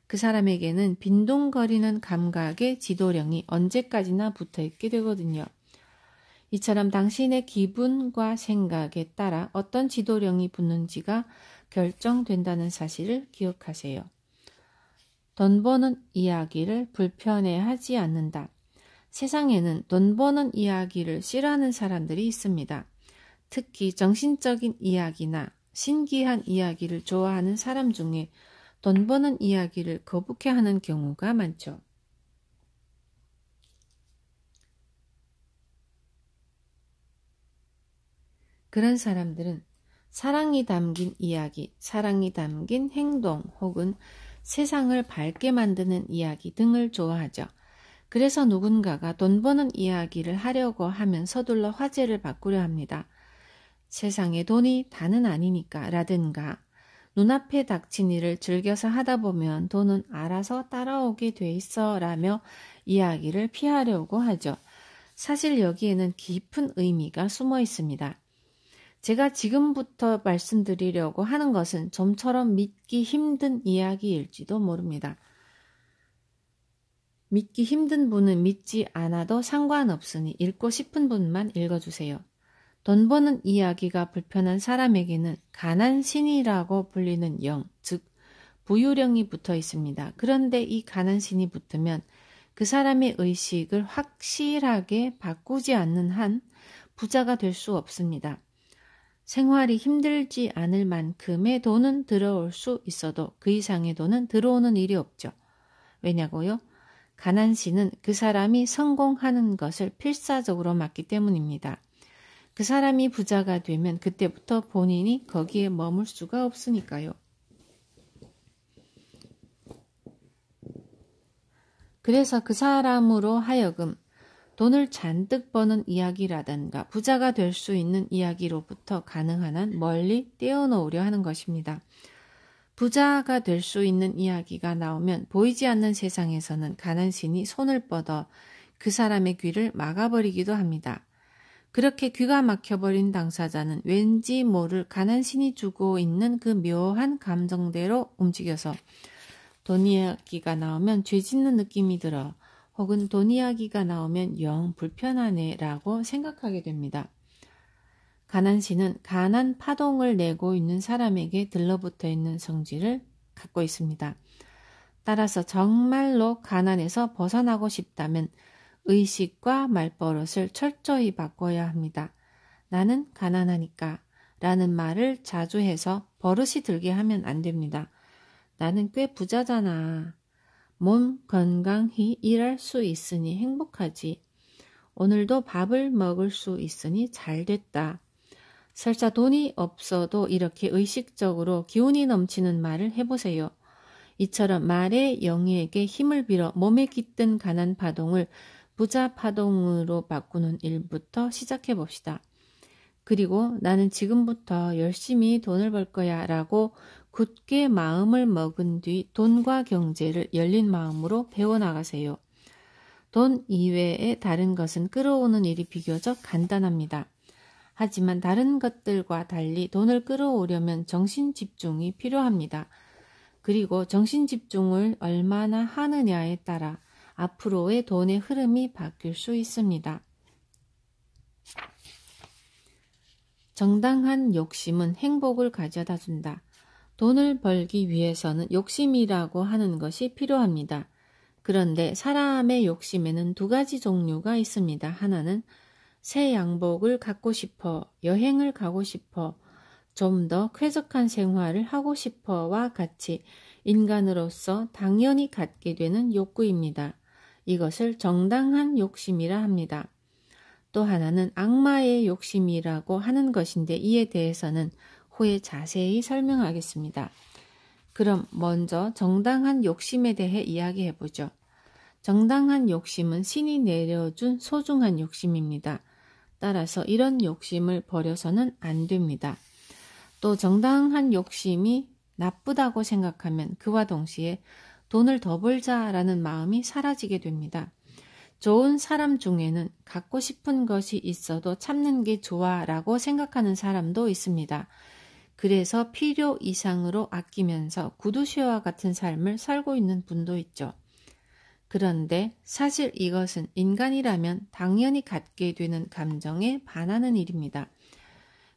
그 사람에게는 빈둥거리는 감각의 지도령이 언제까지나 붙어있게 되거든요. 이처럼 당신의 기분과 생각에 따라 어떤 지도령이 붙는지가 결정된다는 사실을 기억하세요. 돈 버는 이야기를 불편해하지 않는다. 세상에는 돈 버는 이야기를 싫어하는 사람들이 있습니다. 특히 정신적인 이야기나 신기한 이야기를 좋아하는 사람 중에 돈 버는 이야기를 거북해하는 경우가 많죠. 그런 사람들은 사랑이 담긴 이야기, 사랑이 담긴 행동 혹은 세상을 밝게 만드는 이야기 등을 좋아하죠. 그래서 누군가가 돈 버는 이야기를 하려고 하면 서둘러 화제를 바꾸려 합니다. 세상에 돈이 다는 아니니까 라든가 눈앞에 닥친 일을 즐겨서 하다 보면 돈은 알아서 따라오게 돼 있어 라며 이야기를 피하려고 하죠. 사실 여기에는 깊은 의미가 숨어 있습니다. 제가 지금부터 말씀드리려고 하는 것은 좀처럼 믿기 힘든 이야기일지도 모릅니다. 믿기 힘든 분은 믿지 않아도 상관없으니 읽고 싶은 분만 읽어주세요. 돈 버는 이야기가 불편한 사람에게는 가난신이라고 불리는 영, 즉 부유령이 붙어 있습니다. 그런데 이 가난신이 붙으면 그 사람의 의식을 확실하게 바꾸지 않는 한 부자가 될 수 없습니다. 생활이 힘들지 않을 만큼의 돈은 들어올 수 있어도 그 이상의 돈은 들어오는 일이 없죠. 왜냐고요? 가난신은 그 사람이 성공하는 것을 필사적으로 맞기 때문입니다. 그 사람이 부자가 되면 그때부터 본인이 거기에 머물 수가 없으니까요. 그래서 그 사람으로 하여금 돈을 잔뜩 버는 이야기라든가 부자가 될 수 있는 이야기로부터 가능한 한 멀리 떼어놓으려 하는 것입니다. 부자가 될 수 있는 이야기가 나오면 보이지 않는 세상에서는 가난신이 손을 뻗어 그 사람의 귀를 막아버리기도 합니다. 그렇게 귀가 막혀버린 당사자는 왠지 모를 가난신이 주고 있는 그 묘한 감정대로 움직여서 돈 이야기가 나오면 죄 짓는 느낌이 들어 혹은 돈 이야기가 나오면 영 불편하네 라고 생각하게 됩니다. 가난신은 가난 파동을 내고 있는 사람에게 들러붙어 있는 성질을 갖고 있습니다. 따라서 정말로 가난에서 벗어나고 싶다면 의식과 말버릇을 철저히 바꿔야 합니다. 나는 가난하니까 라는 말을 자주 해서 버릇이 들게 하면 안 됩니다. 나는 꽤 부자잖아. 몸 건강히 일할 수 있으니 행복하지. 오늘도 밥을 먹을 수 있으니 잘 됐다. 설사 돈이 없어도 이렇게 의식적으로 기운이 넘치는 말을 해보세요. 이처럼 말의 영예에게 힘을 빌어 몸에 깃든 가난 파동을 부자 파동으로 바꾸는 일부터 시작해 봅시다. 그리고 나는 지금부터 열심히 돈을 벌 거야 라고 굳게 마음을 먹은 뒤 돈과 경제를 열린 마음으로 배워나가세요. 돈 이외의 다른 것은 끌어오는 일이 비교적 간단합니다. 하지만 다른 것들과 달리 돈을 끌어오려면 정신 집중이 필요합니다. 그리고 정신 집중을 얼마나 하느냐에 따라 앞으로의 돈의 흐름이 바뀔 수 있습니다. 정당한 욕심은 행복을 가져다 준다. 돈을 벌기 위해서는 욕심이라고 하는 것이 필요합니다. 그런데 사람의 욕심에는 두 가지 종류가 있습니다. 하나는 새 양복을 갖고 싶어, 여행을 가고 싶어, 좀 더 쾌적한 생활을 하고 싶어와 같이 인간으로서 당연히 갖게 되는 욕구입니다. 이것을 정당한 욕심이라 합니다. 또 하나는 악마의 욕심이라고 하는 것인데 이에 대해서는 후에 자세히 설명하겠습니다. 그럼 먼저 정당한 욕심에 대해 이야기해보죠. 정당한 욕심은 신이 내려준 소중한 욕심입니다. 따라서 이런 욕심을 버려서는 안 됩니다. 또 정당한 욕심이 나쁘다고 생각하면 그와 동시에 돈을 더 벌자라는 마음이 사라지게 됩니다. 좋은 사람 중에는 갖고 싶은 것이 있어도 참는 게 좋아라고 생각하는 사람도 있습니다. 그래서 필요 이상으로 아끼면서 구두쇠와 같은 삶을 살고 있는 분도 있죠. 그런데 사실 이것은 인간이라면 당연히 갖게 되는 감정에 반하는 일입니다.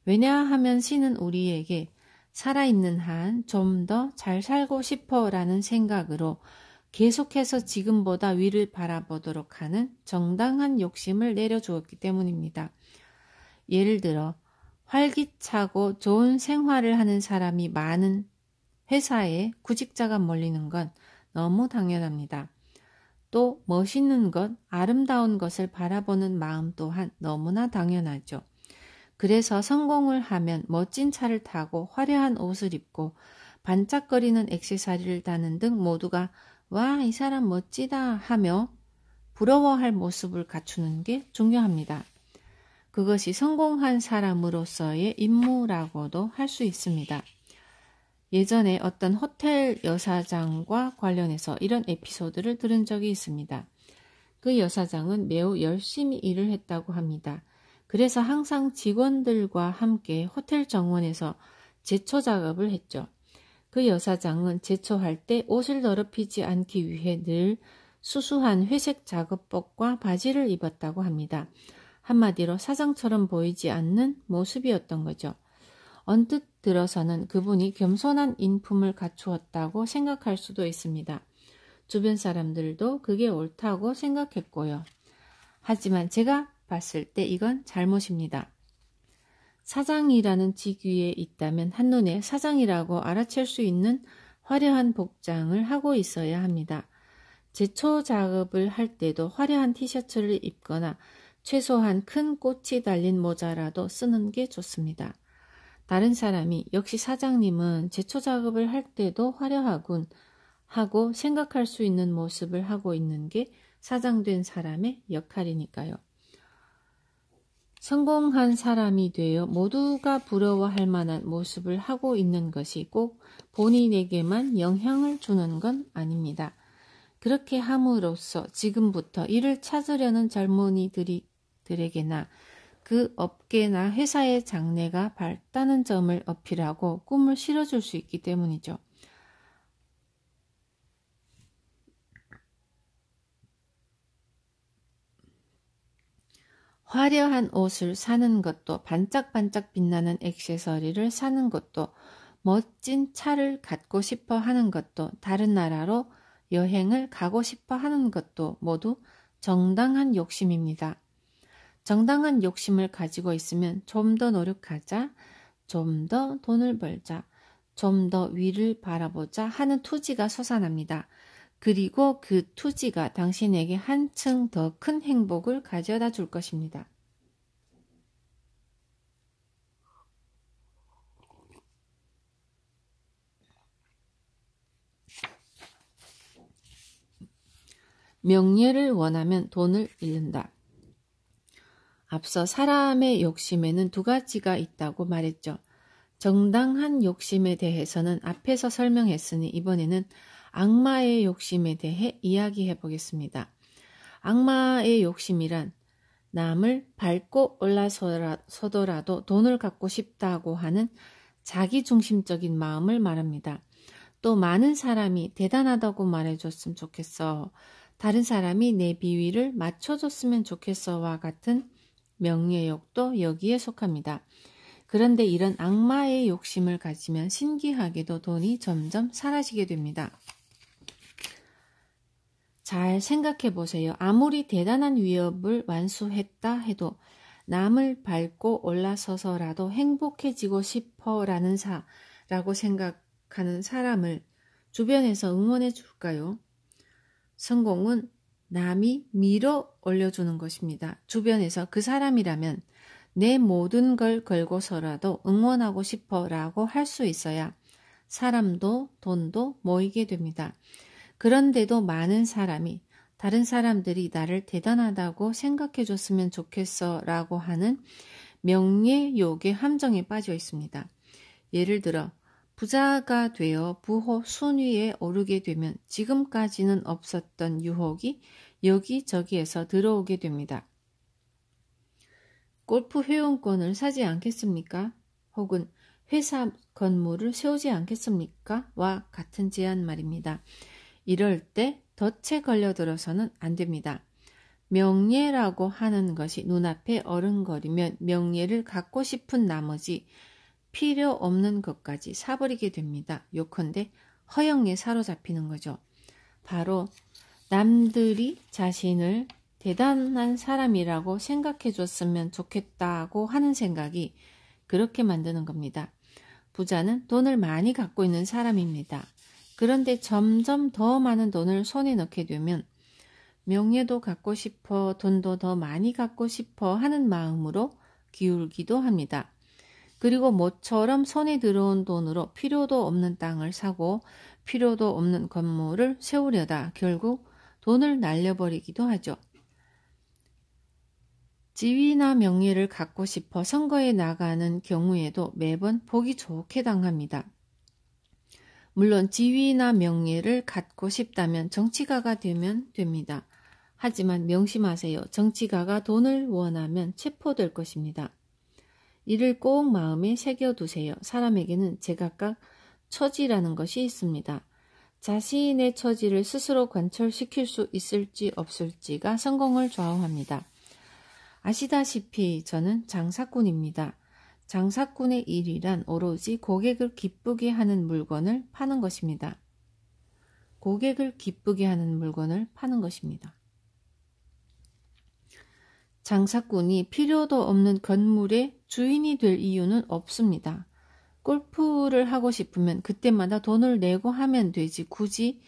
왜냐하면 신은 우리에게 살아있는 한 좀 더 잘 살고 싶어 라는 생각으로 계속해서 지금보다 위를 바라보도록 하는 정당한 욕심을 내려주었기 때문입니다. 예를 들어 활기차고 좋은 생활을 하는 사람이 많은 회사에 구직자가 몰리는 건 너무 당연합니다. 또 멋있는 것, 아름다운 것을 바라보는 마음 또한 너무나 당연하죠. 그래서 성공을 하면 멋진 차를 타고 화려한 옷을 입고 반짝거리는 액세서리를 다는 등 모두가 와, 이 사람 멋지다 하며 부러워할 모습을 갖추는 게 중요합니다. 그것이 성공한 사람으로서의 임무라고도 할 수 있습니다. 예전에 어떤 호텔 여사장과 관련해서 이런 에피소드를 들은 적이 있습니다. 그 여사장은 매우 열심히 일을 했다고 합니다. 그래서 항상 직원들과 함께 호텔 정원에서 제초 작업을 했죠. 그 여사장은 제초할 때 옷을 더럽히지 않기 위해 늘 수수한 회색 작업복과 바지를 입었다고 합니다. 한마디로 사장처럼 보이지 않는 모습이었던 거죠. 언뜻 들어서는 그분이 겸손한 인품을 갖추었다고 생각할 수도 있습니다. 주변 사람들도 그게 옳다고 생각했고요. 하지만 제가 봤을 때 이건 잘못입니다. 사장이라는 직위에 있다면 한눈에 사장이라고 알아챌 수 있는 화려한 복장을 하고 있어야 합니다. 제초 작업을 할 때도 화려한 티셔츠를 입거나 최소한 큰 꽃이 달린 모자라도 쓰는 게 좋습니다. 다른 사람이 역시 사장님은 제초 작업을 할 때도 화려하군 하고 생각할 수 있는 모습을 하고 있는 게 사장된 사람의 역할이니까요. 성공한 사람이 되어 모두가 부러워할 만한 모습을 하고 있는 것이 꼭 본인에게만 영향을 주는 건 아닙니다. 그렇게 함으로써 지금부터 일을 찾으려는 젊은이들에게나 그 업계나 회사의 장래가 밝다는 점을 어필하고 꿈을 실어줄 수 있기 때문이죠. 화려한 옷을 사는 것도 반짝반짝 빛나는 액세서리를 사는 것도 멋진 차를 갖고 싶어 하는 것도 다른 나라로 여행을 가고 싶어 하는 것도 모두 정당한 욕심입니다. 정당한 욕심을 가지고 있으면 좀 더 노력하자, 좀 더 돈을 벌자, 좀 더 위를 바라보자 하는 투지가 솟아납니다. 그리고 그 투지가 당신에게 한층 더 큰 행복을 가져다 줄 것입니다. 명예를 원하면 돈을 잃는다. 앞서 사람의 욕심에는 두 가지가 있다고 말했죠. 정당한 욕심에 대해서는 앞에서 설명했으니 이번에는 악마의 욕심에 대해 이야기해 보겠습니다. 악마의 욕심이란 남을 밟고 올라서더라도 돈을 갖고 싶다고 하는 자기중심적인 마음을 말합니다. 또 많은 사람이 대단하다고 말해줬으면 좋겠어. 다른 사람이 내 비위를 맞춰줬으면 좋겠어와 같은 명예욕도 여기에 속합니다. 그런데 이런 악마의 욕심을 가지면 신기하게도 돈이 점점 사라지게 됩니다. 잘 생각해 보세요. 아무리 대단한 위협을 완수했다 해도 남을 밟고 올라서서라도 행복해지고 싶어라는 라고 생각하는 사람을 주변에서 응원해 줄까요? 성공은 남이 밀어 올려주는 것입니다. 주변에서 그 사람이라면 내 모든 걸 걸고서라도 응원하고 싶어라고 할 수 있어야 사람도 돈도 모이게 됩니다. 그런데도 많은 사람이 다른 사람들이 나를 대단하다고 생각해 줬으면 좋겠어 라고 하는 명예욕의 함정에 빠져 있습니다. 예를 들어 부자가 되어 부호 순위에 오르게 되면 지금까지는 없었던 유혹이 여기저기에서 들어오게 됩니다. 골프 회원권을 사지 않겠습니까? 혹은 회사 건물을 세우지 않겠습니까? 와 같은 제안 말입니다. 이럴 때 덫에 걸려들어서는 안 됩니다. 명예라고 하는 것이 눈앞에 어른거리면 명예를 갖고 싶은 나머지 필요 없는 것까지 사버리게 됩니다. 요컨대 허영에 사로잡히는 거죠. 바로 남들이 자신을 대단한 사람이라고 생각해 줬으면 좋겠다고 하는 생각이 그렇게 만드는 겁니다. 부자는 돈을 많이 갖고 있는 사람입니다. 그런데 점점 더 많은 돈을 손에 넣게 되면 명예도 갖고 싶어, 돈도 더 많이 갖고 싶어 하는 마음으로 기울기도 합니다. 그리고 모처럼 손에 들어온 돈으로 필요도 없는 땅을 사고 필요도 없는 건물을 세우려다 결국 돈을 날려버리기도 하죠. 지위나 명예를 갖고 싶어 선거에 나가는 경우에도 매번 보기 좋게 당합니다. 물론 지위나 명예를 갖고 싶다면 정치가가 되면 됩니다. 하지만 명심하세요. 정치가가 돈을 원하면 체포될 것입니다. 이를 꼭 마음에 새겨두세요. 사람에게는 제각각 처지라는 것이 있습니다. 자신의 처지를 스스로 관철시킬 수 있을지 없을지가 성공을 좌우합니다. 아시다시피 저는 장사꾼입니다. 장사꾼의 일이란 오로지 고객을 기쁘게 하는 물건을 파는 것입니다. 고객을 기쁘게 하는 물건을 파는 것입니다. 장사꾼이 필요도 없는 건물의 주인이 될 이유는 없습니다. 골프를 하고 싶으면 그때마다 돈을 내고 하면 되지 굳이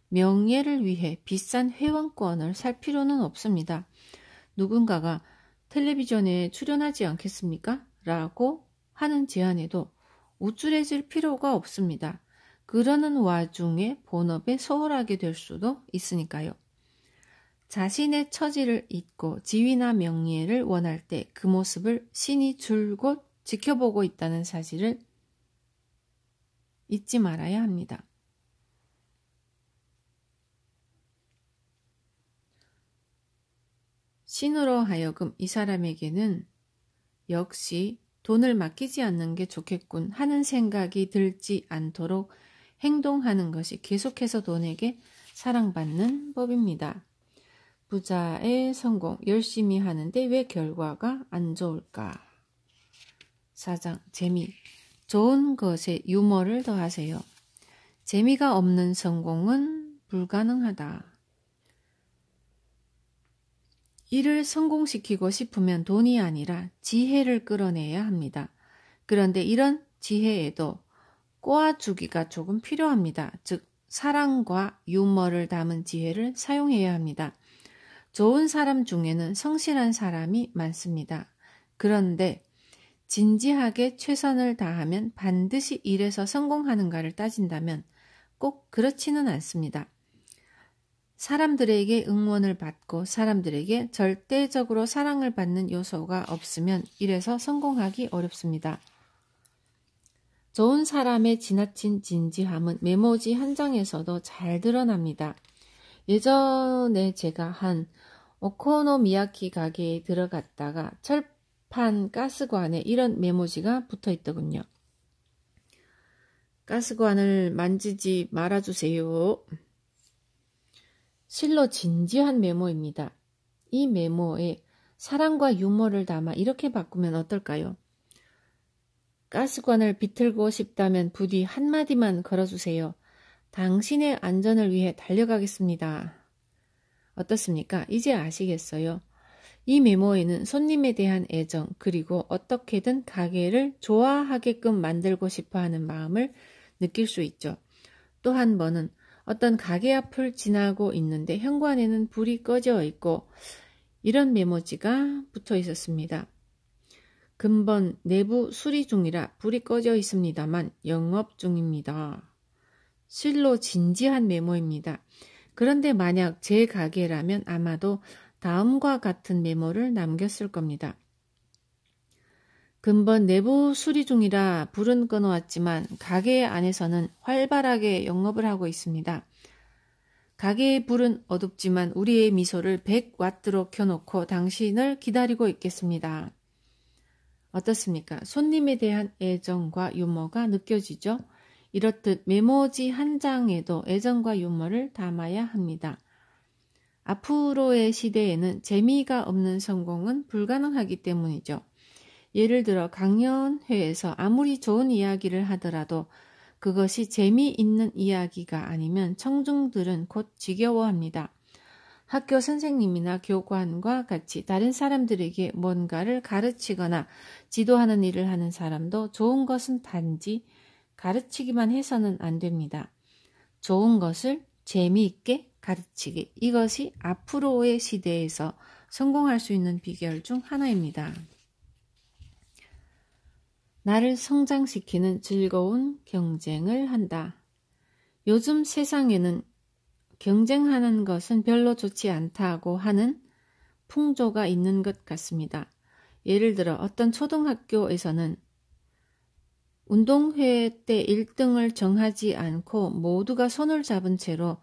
명예를 위해 비싼 회원권을 살 필요는 없습니다. 누군가가 텔레비전에 출연하지 않겠습니까? 라고 하는 제안에도 우쭐해질 필요가 없습니다. 그러는 와중에 본업에 소홀하게 될 수도 있으니까요. 자신의 처지를 잊고 지위나 명예를 원할 때 그 모습을 신이 줄곧 지켜보고 있다는 사실을 잊지 말아야 합니다. 신으로 하여금 이 사람에게는 역시 돈을 맡기지 않는 게 좋겠군 하는 생각이 들지 않도록 행동하는 것이 계속해서 돈에게 사랑받는 법입니다. 부자의 성공, 열심히 하는데 왜 결과가 안 좋을까? 4장, 재미. 좋은 것에 유머를 더하세요. 재미가 없는 성공은 불가능하다. 일을 성공시키고 싶으면 돈이 아니라 지혜를 끌어내야 합니다. 그런데 이런 지혜에도 꼬아주기가 조금 필요합니다. 즉, 사랑과 유머를 담은 지혜를 사용해야 합니다. 좋은 사람 중에는 성실한 사람이 많습니다. 그런데 진지하게 최선을 다하면 반드시 일에서 성공하는가를 따진다면 꼭 그렇지는 않습니다. 사람들에게 응원을 받고 사람들에게 절대적으로 사랑을 받는 요소가 없으면 일에서 성공하기 어렵습니다. 좋은 사람의 지나친 진지함은 메모지 한 장에서도 잘 드러납니다. 예전에 제가 한 오코노미야키 가게에 들어갔다가 철판 가스관에 이런 메모지가 붙어 있더군요. 가스관을 만지지 말아주세요. 실로 진지한 메모입니다. 이 메모에 사랑과 유머를 담아 이렇게 바꾸면 어떨까요? 가스관을 비틀고 싶다면 부디 한마디만 걸어주세요. 당신의 안전을 위해 달려가겠습니다. 어떻습니까? 이제 아시겠어요? 이 메모에는 손님에 대한 애정 그리고 어떻게든 가게를 좋아하게끔 만들고 싶어하는 마음을 느낄 수 있죠. 또 한 번은 어떤 가게 앞을 지나고 있는데 현관에는 불이 꺼져 있고 이런 메모지가 붙어 있었습니다. 근본 내부 수리 중이라 불이 꺼져 있습니다만 영업 중입니다. 실로 진지한 메모입니다. 그런데 만약 제 가게라면 아마도 다음과 같은 메모를 남겼을 겁니다. 근본 내부 수리 중이라 불은 꺼놓았지만 가게 안에서는 활발하게 영업을 하고 있습니다. 가게의 불은 어둡지만 우리의 미소를 100와트로 켜놓고 당신을 기다리고 있겠습니다. 어떻습니까? 손님에 대한 애정과 유머가 느껴지죠? 이렇듯 메모지 한 장에도 애정과 유머를 담아야 합니다. 앞으로의 시대에는 재미가 없는 성공은 불가능하기 때문이죠. 예를 들어 강연회에서 아무리 좋은 이야기를 하더라도 그것이 재미있는 이야기가 아니면 청중들은 곧 지겨워합니다. 학교 선생님이나 교관과 같이 다른 사람들에게 뭔가를 가르치거나 지도하는 일을 하는 사람도 좋은 것은 단지 가르치기만 해서는 안 됩니다. 좋은 것을 재미있게 가르치기. 이것이 앞으로의 시대에서 성공할 수 있는 비결 중 하나입니다. 나를 성장시키는 즐거운 경쟁을 한다. 요즘 세상에는 경쟁하는 것은 별로 좋지 않다고 하는 풍조가 있는 것 같습니다. 예를 들어 어떤 초등학교에서는 운동회 때 1등을 정하지 않고 모두가 손을 잡은 채로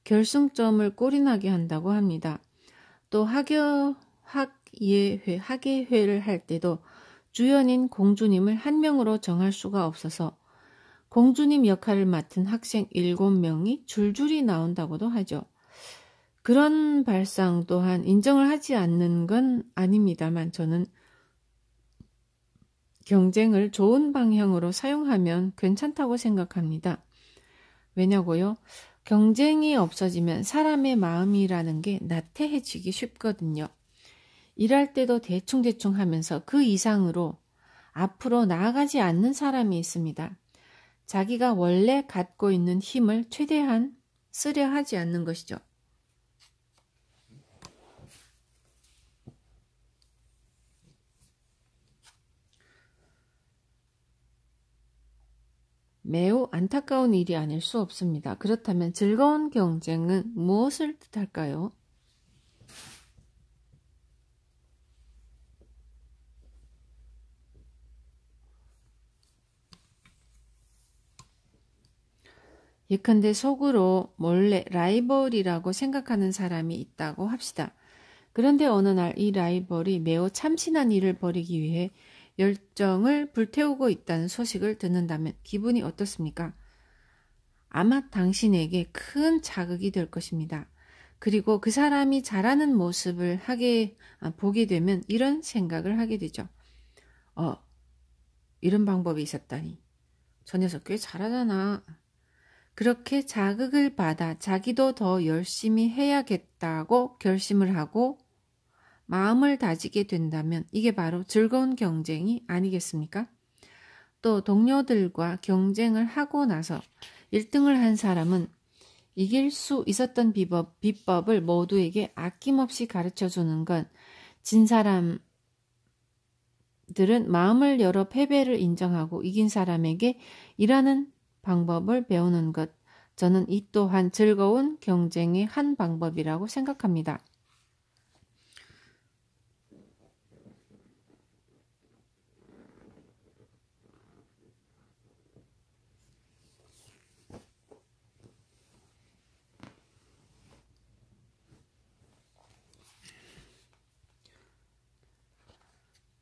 결승점을 골인하게 한다고 합니다. 또 학예회를 할 때도 주연인 공주님을 한 명으로 정할 수가 없어서 공주님 역할을 맡은 학생 7명이 줄줄이 나온다고도 하죠. 그런 발상 또한 인정을 하지 않는 건 아닙니다만 저는 경쟁을 좋은 방향으로 사용하면 괜찮다고 생각합니다. 왜냐고요? 경쟁이 없어지면 사람의 마음이라는 게 나태해지기 쉽거든요. 일할 때도 대충대충 하면서 그 이상으로 앞으로 나아가지 않는 사람이 있습니다. 자기가 원래 갖고 있는 힘을 최대한 쓰려 하지 않는 것이죠. 매우 안타까운 일이 아닐 수 없습니다. 그렇다면 즐거운 경쟁은 무엇을 뜻할까요? 예컨대 속으로 몰래 라이벌이라고 생각하는 사람이 있다고 합시다. 그런데 어느 날 이 라이벌이 매우 참신한 일을 벌이기 위해 열정을 불태우고 있다는 소식을 듣는다면 기분이 어떻습니까? 아마 당신에게 큰 자극이 될 것입니다. 그리고 그 사람이 잘하는 모습을 보게 되면 이런 생각을 하게 되죠. 이런 방법이 있었다니. 저 녀석 꽤 잘하잖아. 그렇게 자극을 받아 자기도 더 열심히 해야겠다고 결심을 하고 마음을 다지게 된다면 이게 바로 즐거운 경쟁이 아니겠습니까? 또 동료들과 경쟁을 하고 나서 1등을 한 사람은 이길 수 있었던 비법을 모두에게 아낌없이 가르쳐주는 건 진 사람들은 마음을 열어 패배를 인정하고 이긴 사람에게 일하는 방법을 배우는 것. 저는 이 또한 즐거운 경쟁의 한 방법이라고 생각합니다.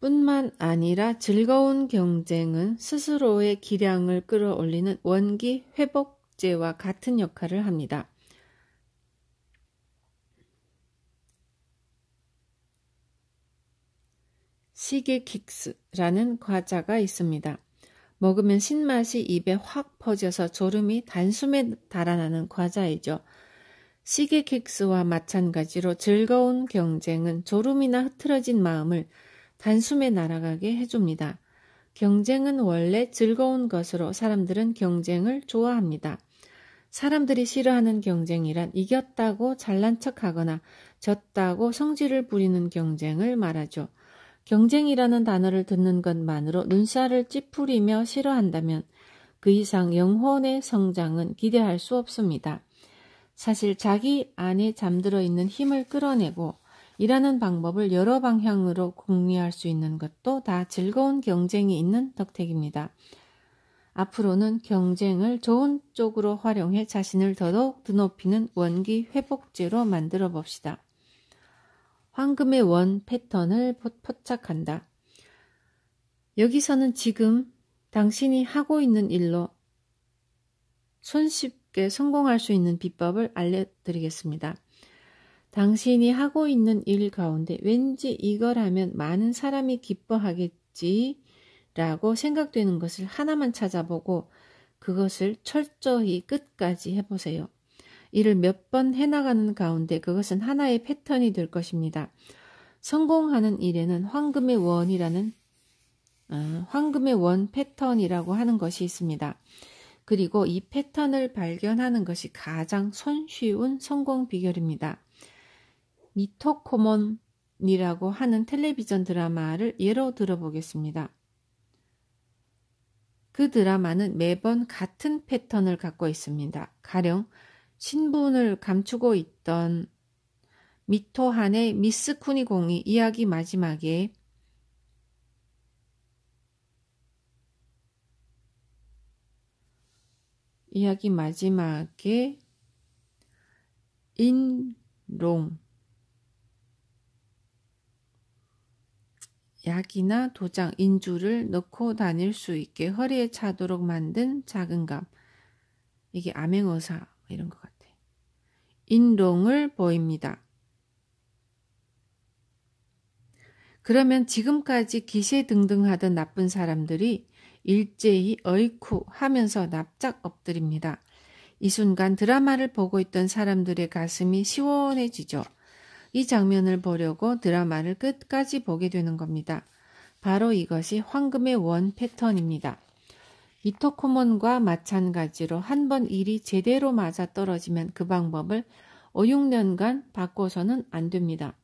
뿐만 아니라 즐거운 경쟁은 스스로의 기량을 끌어올리는 원기 회복제와 같은 역할을 합니다. 시게킥스라는 과자가 있습니다. 먹으면 신맛이 입에 확 퍼져서 졸음이 단숨에 달아나는 과자이죠. 시게킥스와 마찬가지로 즐거운 경쟁은 졸음이나 흐트러진 마음을 단숨에 날아가게 해줍니다. 경쟁은 원래 즐거운 것으로 사람들은 경쟁을 좋아합니다. 사람들이 싫어하는 경쟁이란 이겼다고 잘난 척하거나 졌다고 성질을 부리는 경쟁을 말하죠. 경쟁이라는 단어를 듣는 것만으로 눈살을 찌푸리며 싫어한다면 그 이상 영혼의 성장은 기대할 수 없습니다. 사실 자기 안에 잠들어 있는 힘을 끌어내고 일하는 방법을 여러 방향으로 공유할 수 있는 것도 다 즐거운 경쟁이 있는 덕택입니다. 앞으로는 경쟁을 좋은 쪽으로 활용해 자신을 더더욱 드높이는 원기 회복제로 만들어 봅시다. 황금의 원 패턴을 포착한다. 여기서는 지금 당신이 하고 있는 일로 손쉽게 성공할 수 있는 비법을 알려드리겠습니다. 당신이 하고 있는 일 가운데 왠지 이걸 하면 많은 사람이 기뻐하겠지 라고 생각되는 것을 하나만 찾아보고 그것을 철저히 끝까지 해보세요. 이를 몇 번 해나가는 가운데 그것은 하나의 패턴이 될 것입니다. 성공하는 일에는 황금의 원 패턴이라고 하는 것이 있습니다. 그리고 이 패턴을 발견하는 것이 가장 손쉬운 성공 비결입니다. 미토코몬이라고 하는 텔레비전 드라마를 예로 들어보겠습니다. 그 드라마는 매번 같은 패턴을 갖고 있습니다. 가령 신분을 감추고 있던 미토한의 미스 쿠니공이 이야기 마지막에 인롱 약이나 도장, 인주를 넣고 다닐 수 있게 허리에 차도록 만든 작은 감. 이게 암행어사 이런 것 같아. 인롱을 보입니다. 그러면 지금까지 기세등등하던 나쁜 사람들이 일제히 어이쿠 하면서 납작 엎드립니다. 이 순간 드라마를 보고 있던 사람들의 가슴이 시원해지죠. 이 장면을 보려고 드라마를 끝까지 보게 되는 겁니다. 바로 이것이 황금의 원 패턴입니다. 미토코몬과 마찬가지로 한 번 일이 제대로 맞아떨어지면 그 방법을 5, 6년간 바꿔서는 안 됩니다.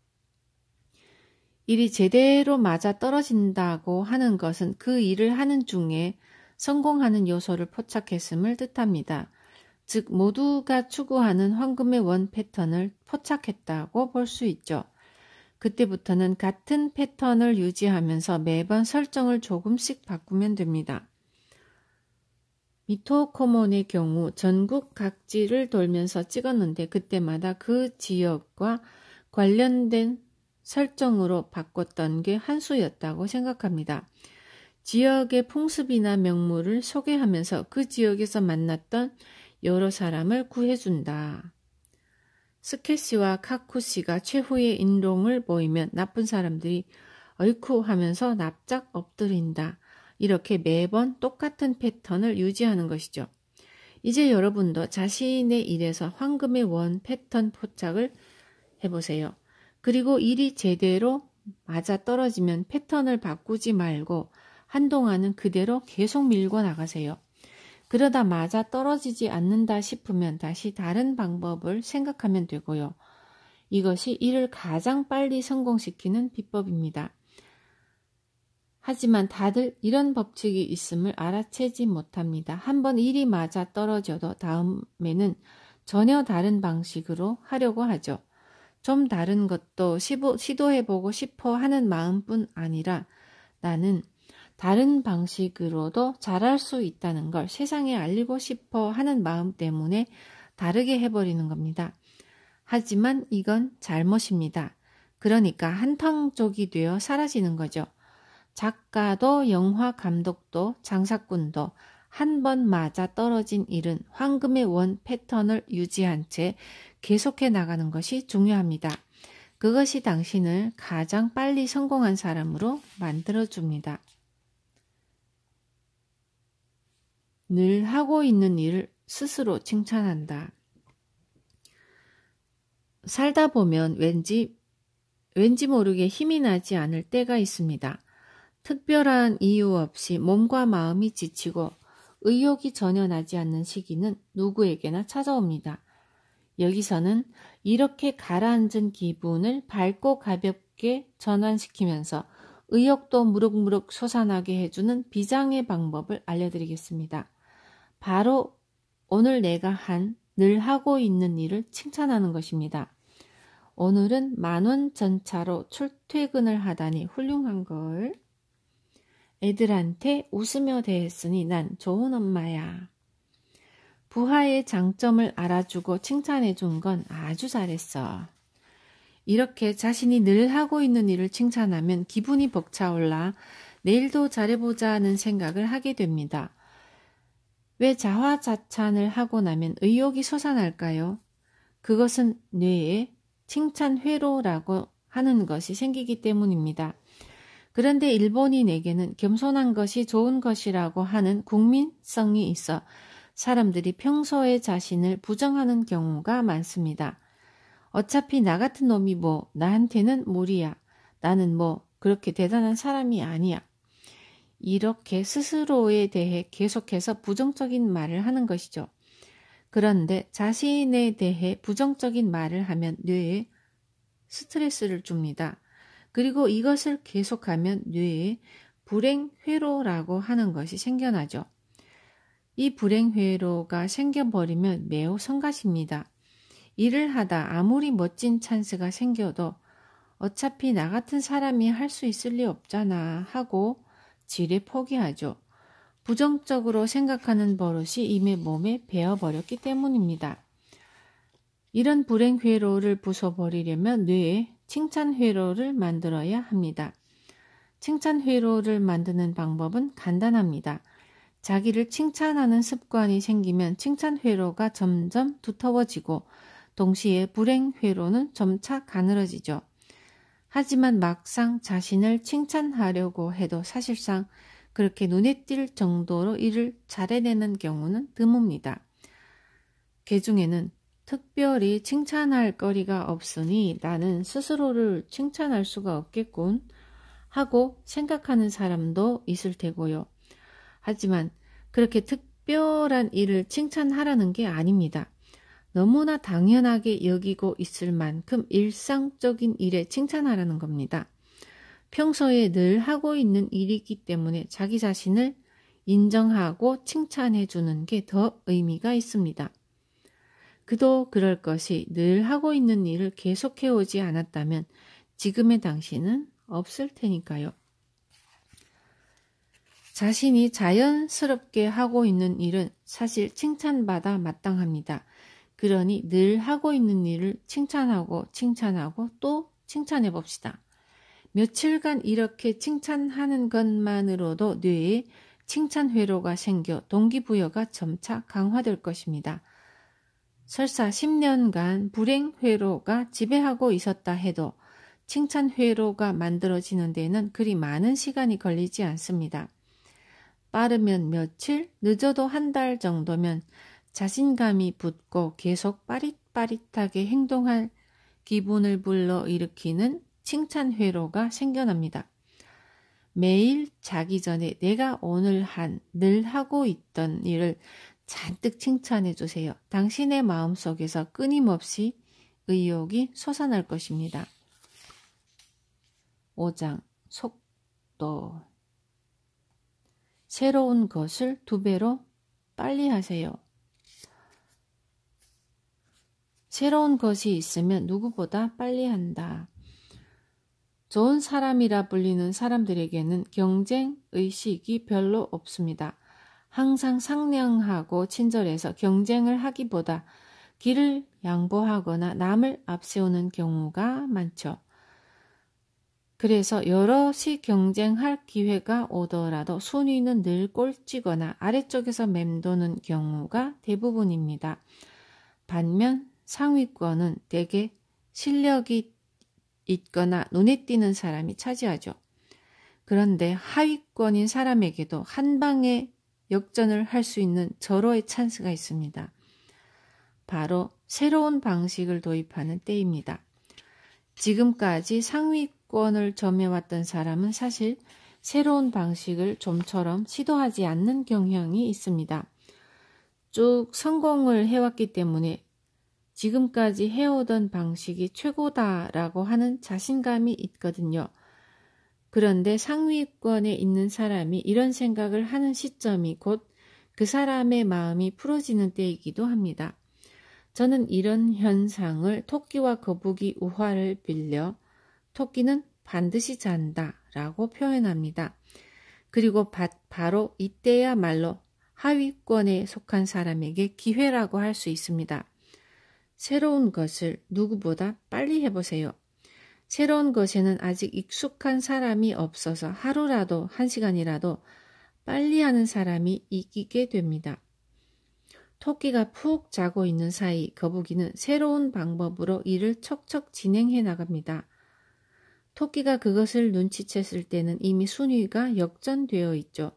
일이 제대로 맞아떨어진다고 하는 것은 그 일을 하는 중에 성공하는 요소를 포착했음을 뜻합니다. 즉 모두가 추구하는 황금의 원 패턴을 포착했다고 볼 수 있죠. 그때부터는 같은 패턴을 유지하면서 매번 설정을 조금씩 바꾸면 됩니다. 미토코몬의 경우 전국 각지를 돌면서 찍었는데 그때마다 그 지역과 관련된 설정으로 바꿨던 게 한 수였다고 생각합니다. 지역의 풍습이나 명물을 소개하면서 그 지역에서 만났던 여러 사람을 구해준다. 스케시와 카쿠시가 최후의 인롱을 보이면 나쁜 사람들이 어이쿠 하면서 납작 엎드린다. 이렇게 매번 똑같은 패턴을 유지하는 것이죠. 이제 여러분도 자신의 일에서 황금의 원 패턴 포착을 해보세요. 그리고 일이 제대로 맞아떨어지면 패턴을 바꾸지 말고 한동안은 그대로 계속 밀고 나가세요. 그러다 맞아떨어지지 않는다 싶으면 다시 다른 방법을 생각하면 되고요. 이것이 일을 가장 빨리 성공시키는 비법입니다. 하지만 다들 이런 법칙이 있음을 알아채지 못합니다. 한번 일이 맞아떨어져도 다음에는 전혀 다른 방식으로 하려고 하죠. 좀 다른 것도 시도해보고 싶어 하는 마음뿐 아니라 나는 다른 방식으로도 잘할 수 있다는 걸 세상에 알리고 싶어 하는 마음 때문에 다르게 해버리는 겁니다. 하지만 이건 잘못입니다. 그러니까 한탕족이 되어 사라지는 거죠. 작가도 영화 감독도 장사꾼도 한 번 맞아 떨어진 일은 황금의 원 패턴을 유지한 채 계속해 나가는 것이 중요합니다. 그것이 당신을 가장 빨리 성공한 사람으로 만들어줍니다. 늘 하고 있는 일을 스스로 칭찬한다. 살다 보면 왠지 모르게 힘이 나지 않을 때가 있습니다. 특별한 이유 없이 몸과 마음이 지치고 의욕이 전혀 나지 않는 시기는 누구에게나 찾아옵니다. 여기서는 이렇게 가라앉은 기분을 밝고 가볍게 전환시키면서 의욕도 무럭무럭 솟아나게 해주는 비장의 방법을 알려드리겠습니다. 바로 오늘 내가 늘 하고 있는 일을 칭찬하는 것입니다. 오늘은 10,000원 전차로 출퇴근을 하다니 훌륭한 걸. 애들한테 웃으며 대했으니 난 좋은 엄마야. 부하의 장점을 알아주고 칭찬해준 건 아주 잘했어. 이렇게 자신이 늘 하고 있는 일을 칭찬하면 기분이 벅차올라 내일도 잘해보자는 생각을 하게 됩니다. 왜 자화자찬을 하고 나면 의욕이 솟아날까요? 그것은 뇌에 칭찬 회로라고 하는 것이 생기기 때문입니다. 그런데 일본인에게는 겸손한 것이 좋은 것이라고 하는 국민성이 있어 사람들이 평소에 자신을 부정하는 경우가 많습니다. 어차피 나 같은 놈이 나한테는 무리야. 나는 그렇게 대단한 사람이 아니야. 이렇게 스스로에 대해 계속해서 부정적인 말을 하는 것이죠. 그런데 자신에 대해 부정적인 말을 하면 뇌에 스트레스를 줍니다. 그리고 이것을 계속하면 뇌에 불행회로라고 하는 것이 생겨나죠. 이 불행회로가 생겨버리면 매우 성가십니다. 일을 하다 아무리 멋진 찬스가 생겨도 어차피 나 같은 사람이 할 수 있을 리 없잖아 하고 지레 포기하죠. 부정적으로 생각하는 버릇이 이미 몸에 배어버렸기 때문입니다. 이런 불행회로를 부숴버리려면 뇌에 칭찬회로를 만들어야 합니다. 칭찬회로를 만드는 방법은 간단합니다. 자기를 칭찬하는 습관이 생기면 칭찬회로가 점점 두터워지고 동시에 불행회로는 점차 가늘어지죠. 하지만 막상 자신을 칭찬하려고 해도 사실상 그렇게 눈에 띌 정도로 일을 잘해내는 경우는 드뭅니다. 개중에는 특별히 칭찬할 거리가 없으니 나는 스스로를 칭찬할 수가 없겠군 하고 생각하는 사람도 있을 테고요. 하지만 그렇게 특별한 일을 칭찬하라는 게 아닙니다. 너무나 당연하게 여기고 있을 만큼 일상적인 일에 칭찬하라는 겁니다. 평소에 늘 하고 있는 일이기 때문에 자기 자신을 인정하고 칭찬해 주는 게 더 의미가 있습니다. 그도 그럴 것이 늘 하고 있는 일을 계속해 오지 않았다면 지금의 당신은 없을 테니까요. 자신이 자연스럽게 하고 있는 일은 사실 칭찬받아 마땅합니다. 그러니 늘 하고 있는 일을 칭찬하고 또 칭찬해 봅시다. 며칠간 이렇게 칭찬하는 것만으로도 뇌에 칭찬 회로가 생겨 동기부여가 점차 강화될 것입니다. 설사 10년간 불행 회로가 지배하고 있었다 해도 칭찬 회로가 만들어지는 데는 그리 많은 시간이 걸리지 않습니다. 빠르면 며칠, 늦어도 한 달 정도면 자신감이 붙고 계속 빠릿빠릿하게 행동할 기분을 불러일으키는 칭찬 회로가 생겨납니다. 매일 자기 전에 내가 오늘 늘 하고 있던 일을 잔뜩 칭찬해 주세요. 당신의 마음속에서 끊임없이 의욕이 솟아날 것입니다. 5장 속도. 새로운 것을 2배로 빨리 하세요. 새로운 것이 있으면 누구보다 빨리 한다. 좋은 사람이라 불리는 사람들에게는 경쟁 의식이 별로 없습니다. 항상 상냥하고 친절해서 경쟁을 하기보다 길을 양보하거나 남을 앞세우는 경우가 많죠. 그래서 여럿이 경쟁할 기회가 오더라도 순위는 늘 꼴찌거나 아래쪽에서 맴도는 경우가 대부분입니다. 반면 상위권은 대개 실력이 있거나 눈에 띄는 사람이 차지하죠. 그런데 하위권인 사람에게도 한 방에 역전을 할 수 있는 절호의 찬스가 있습니다. 바로 새로운 방식을 도입하는 때입니다. 지금까지 상위권을 점해왔던 사람은 사실 새로운 방식을 좀처럼 시도하지 않는 경향이 있습니다. 쭉 성공을 해왔기 때문에 지금까지 해오던 방식이 최고다라고 하는 자신감이 있거든요. 그런데 상위권에 있는 사람이 이런 생각을 하는 시점이 곧 그 사람의 마음이 풀어지는 때이기도 합니다. 저는 이런 현상을 토끼와 거북이 우화를 빌려 토끼는 반드시 잔다 라고 표현합니다. 그리고 바로 이때야말로 하위권에 속한 사람에게 기회라고 할 수 있습니다. 새로운 것을 누구보다 빨리 해보세요. 새로운 것에는 아직 익숙한 사람이 없어서 하루라도 1시간이라도 빨리 하는 사람이 이기게 됩니다. 토끼가 푹 자고 있는 사이 거북이는 새로운 방법으로 일을 척척 진행해 나갑니다. 토끼가 그것을 눈치챘을 때는 이미 순위가 역전되어 있죠.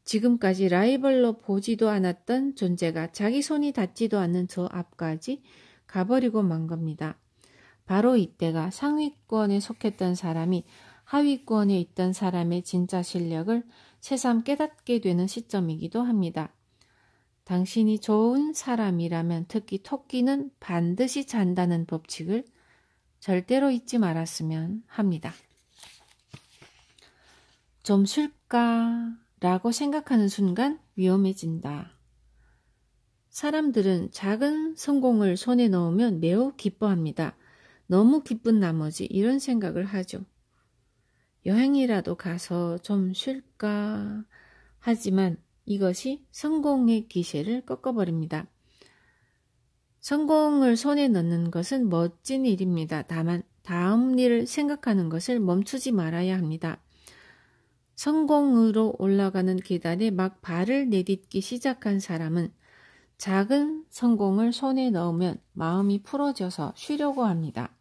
지금까지 라이벌로 보지도 않았던 존재가 자기 손이 닿지도 않는 저 앞까지 가버리고 만 겁니다. 바로 이때가 상위권에 속했던 사람이 하위권에 있던 사람의 진짜 실력을 새삼 깨닫게 되는 시점이기도 합니다. 당신이 좋은 사람이라면 특히 토끼는 반드시 잔다는 법칙을 절대로 잊지 말았으면 합니다. 좀 쉴까? 라고 생각하는 순간 위험해진다. 사람들은 작은 성공을 손에 넣으면 매우 기뻐합니다. 너무 기쁜 나머지 이런 생각을 하죠. 여행이라도 가서 좀 쉴까? 하지만 이것이 성공의 기세를 꺾어버립니다. 성공을 손에 넣는 것은 멋진 일입니다. 다만 다음 일을 생각하는 것을 멈추지 말아야 합니다. 성공으로 올라가는 계단에 막 발을 내딛기 시작한 사람은 작은 성공을 손에 넣으면 마음이 풀어져서 쉬려고 합니다.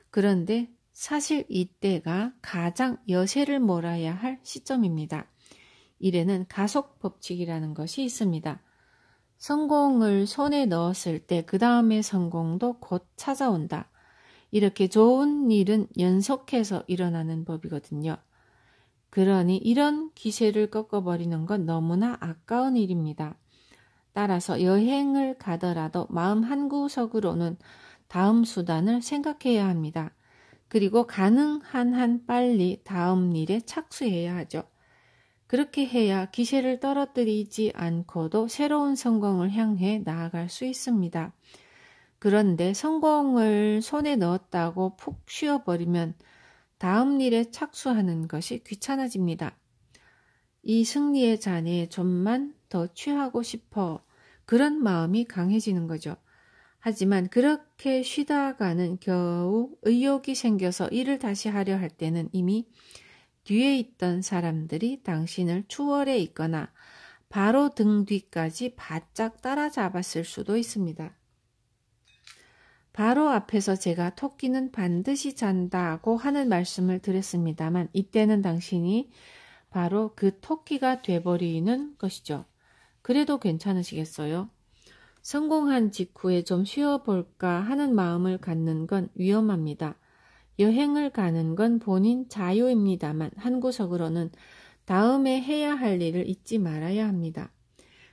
그런데 사실 이때가 가장 여세를 몰아야 할 시점입니다. 이래는 가속 법칙이라는 것이 있습니다. 성공을 손에 넣었을 때 그 다음의 성공도 곧 찾아온다. 이렇게 좋은 일은 연속해서 일어나는 법이거든요. 그러니 이런 기세를 꺾어버리는 건 너무나 아까운 일입니다. 따라서 여행을 가더라도 마음 한구석으로는 다음 수단을 생각해야 합니다. 그리고 가능한 한 빨리 다음 일에 착수해야 하죠. 그렇게 해야 기세를 떨어뜨리지 않고도 새로운 성공을 향해 나아갈 수 있습니다. 그런데 성공을 손에 넣었다고 푹 쉬어버리면 다음 일에 착수하는 것이 귀찮아집니다. 이 승리의 잔에 좀만 더 취하고 싶어 그런 마음이 강해지는 거죠. 하지만 그렇게 쉬다가는 겨우 의욕이 생겨서 일을 다시 하려 할 때는 이미 뒤에 있던 사람들이 당신을 추월해 있거나 바로 등 뒤까지 바짝 따라잡았을 수도 있습니다. 바로 앞에서 제가 토끼는 반드시 잔다고 하는 말씀을 드렸습니다만 이때는 당신이 바로 그 토끼가 돼버리는 것이죠. 그래도 괜찮으시겠어요? 성공한 직후에 좀 쉬어볼까 하는 마음을 갖는 건 위험합니다. 여행을 가는 건 본인 자유입니다만 한 구석으로는 다음에 해야 할 일을 잊지 말아야 합니다.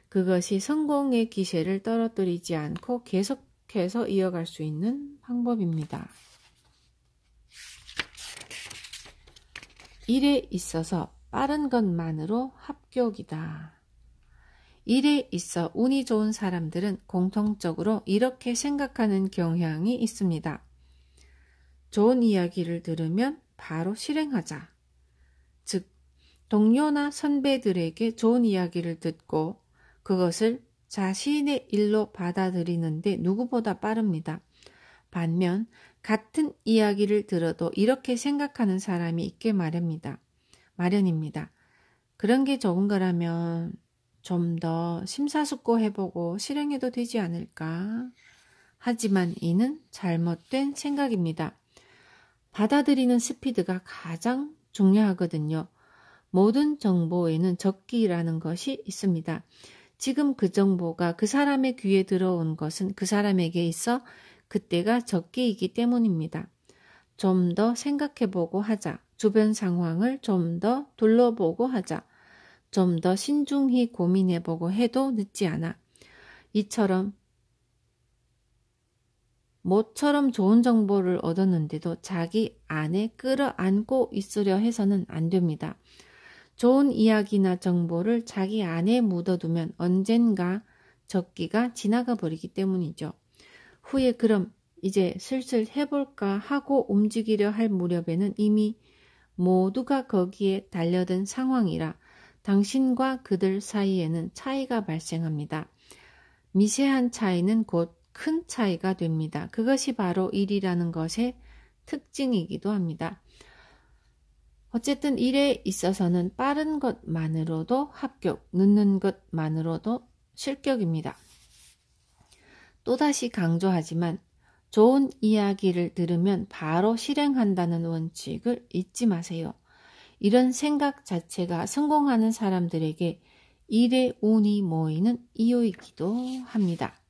그것이 성공의 기세를 떨어뜨리지 않고 계속해서 이어갈 수 있는 방법입니다. 일에 있어서 빠른 것만으로 합격이다. 일에 있어 운이 좋은 사람들은 공통적으로 이렇게 생각하는 경향이 있습니다. 좋은 이야기를 들으면 바로 실행하자. 즉, 동료나 선배들에게 좋은 이야기를 듣고 그것을 자신의 일로 받아들이는데 누구보다 빠릅니다. 반면 같은 이야기를 들어도 이렇게 생각하는 사람이 있게 마련입니다. 그런 게 좋은 거라면 좀 더 심사숙고해보고 실행해도 되지 않을까? 하지만 이는 잘못된 생각입니다. 받아들이는 스피드가 가장 중요하거든요. 모든 정보에는 적기라는 것이 있습니다. 지금 그 정보가 그 사람의 귀에 들어온 것은 그 사람에게 있어 그때가 적기이기 때문입니다. 좀 더 생각해보고 하자. 주변 상황을 좀 더 둘러보고 하자. 좀 더 신중히 고민해보고 해도 늦지 않아. 이처럼 모처럼 좋은 정보를 얻었는데도 자기 안에 끌어안고 있으려 해서는 안 됩니다. 좋은 이야기나 정보를 자기 안에 묻어두면 언젠가 적기가 지나가 버리기 때문이죠. 후에 그럼 이제 슬슬 해볼까 하고 움직이려 할 무렵에는 이미 모두가 거기에 달려든 상황이라 당신과 그들 사이에는 차이가 발생합니다. 미세한 차이는 곧 큰 차이가 됩니다. 그것이 바로 일이라는 것의 특징이기도 합니다. 어쨌든 일에 있어서는 빠른 것만으로도 합격, 늦는 것만으로도 실격입니다. 또다시 강조하지만 좋은 이야기를 들으면 바로 실행한다는 원칙을 잊지 마세요. 이런 생각 자체가 성공하는 사람들에게 일의 운이 모이는 이유이기도 합니다.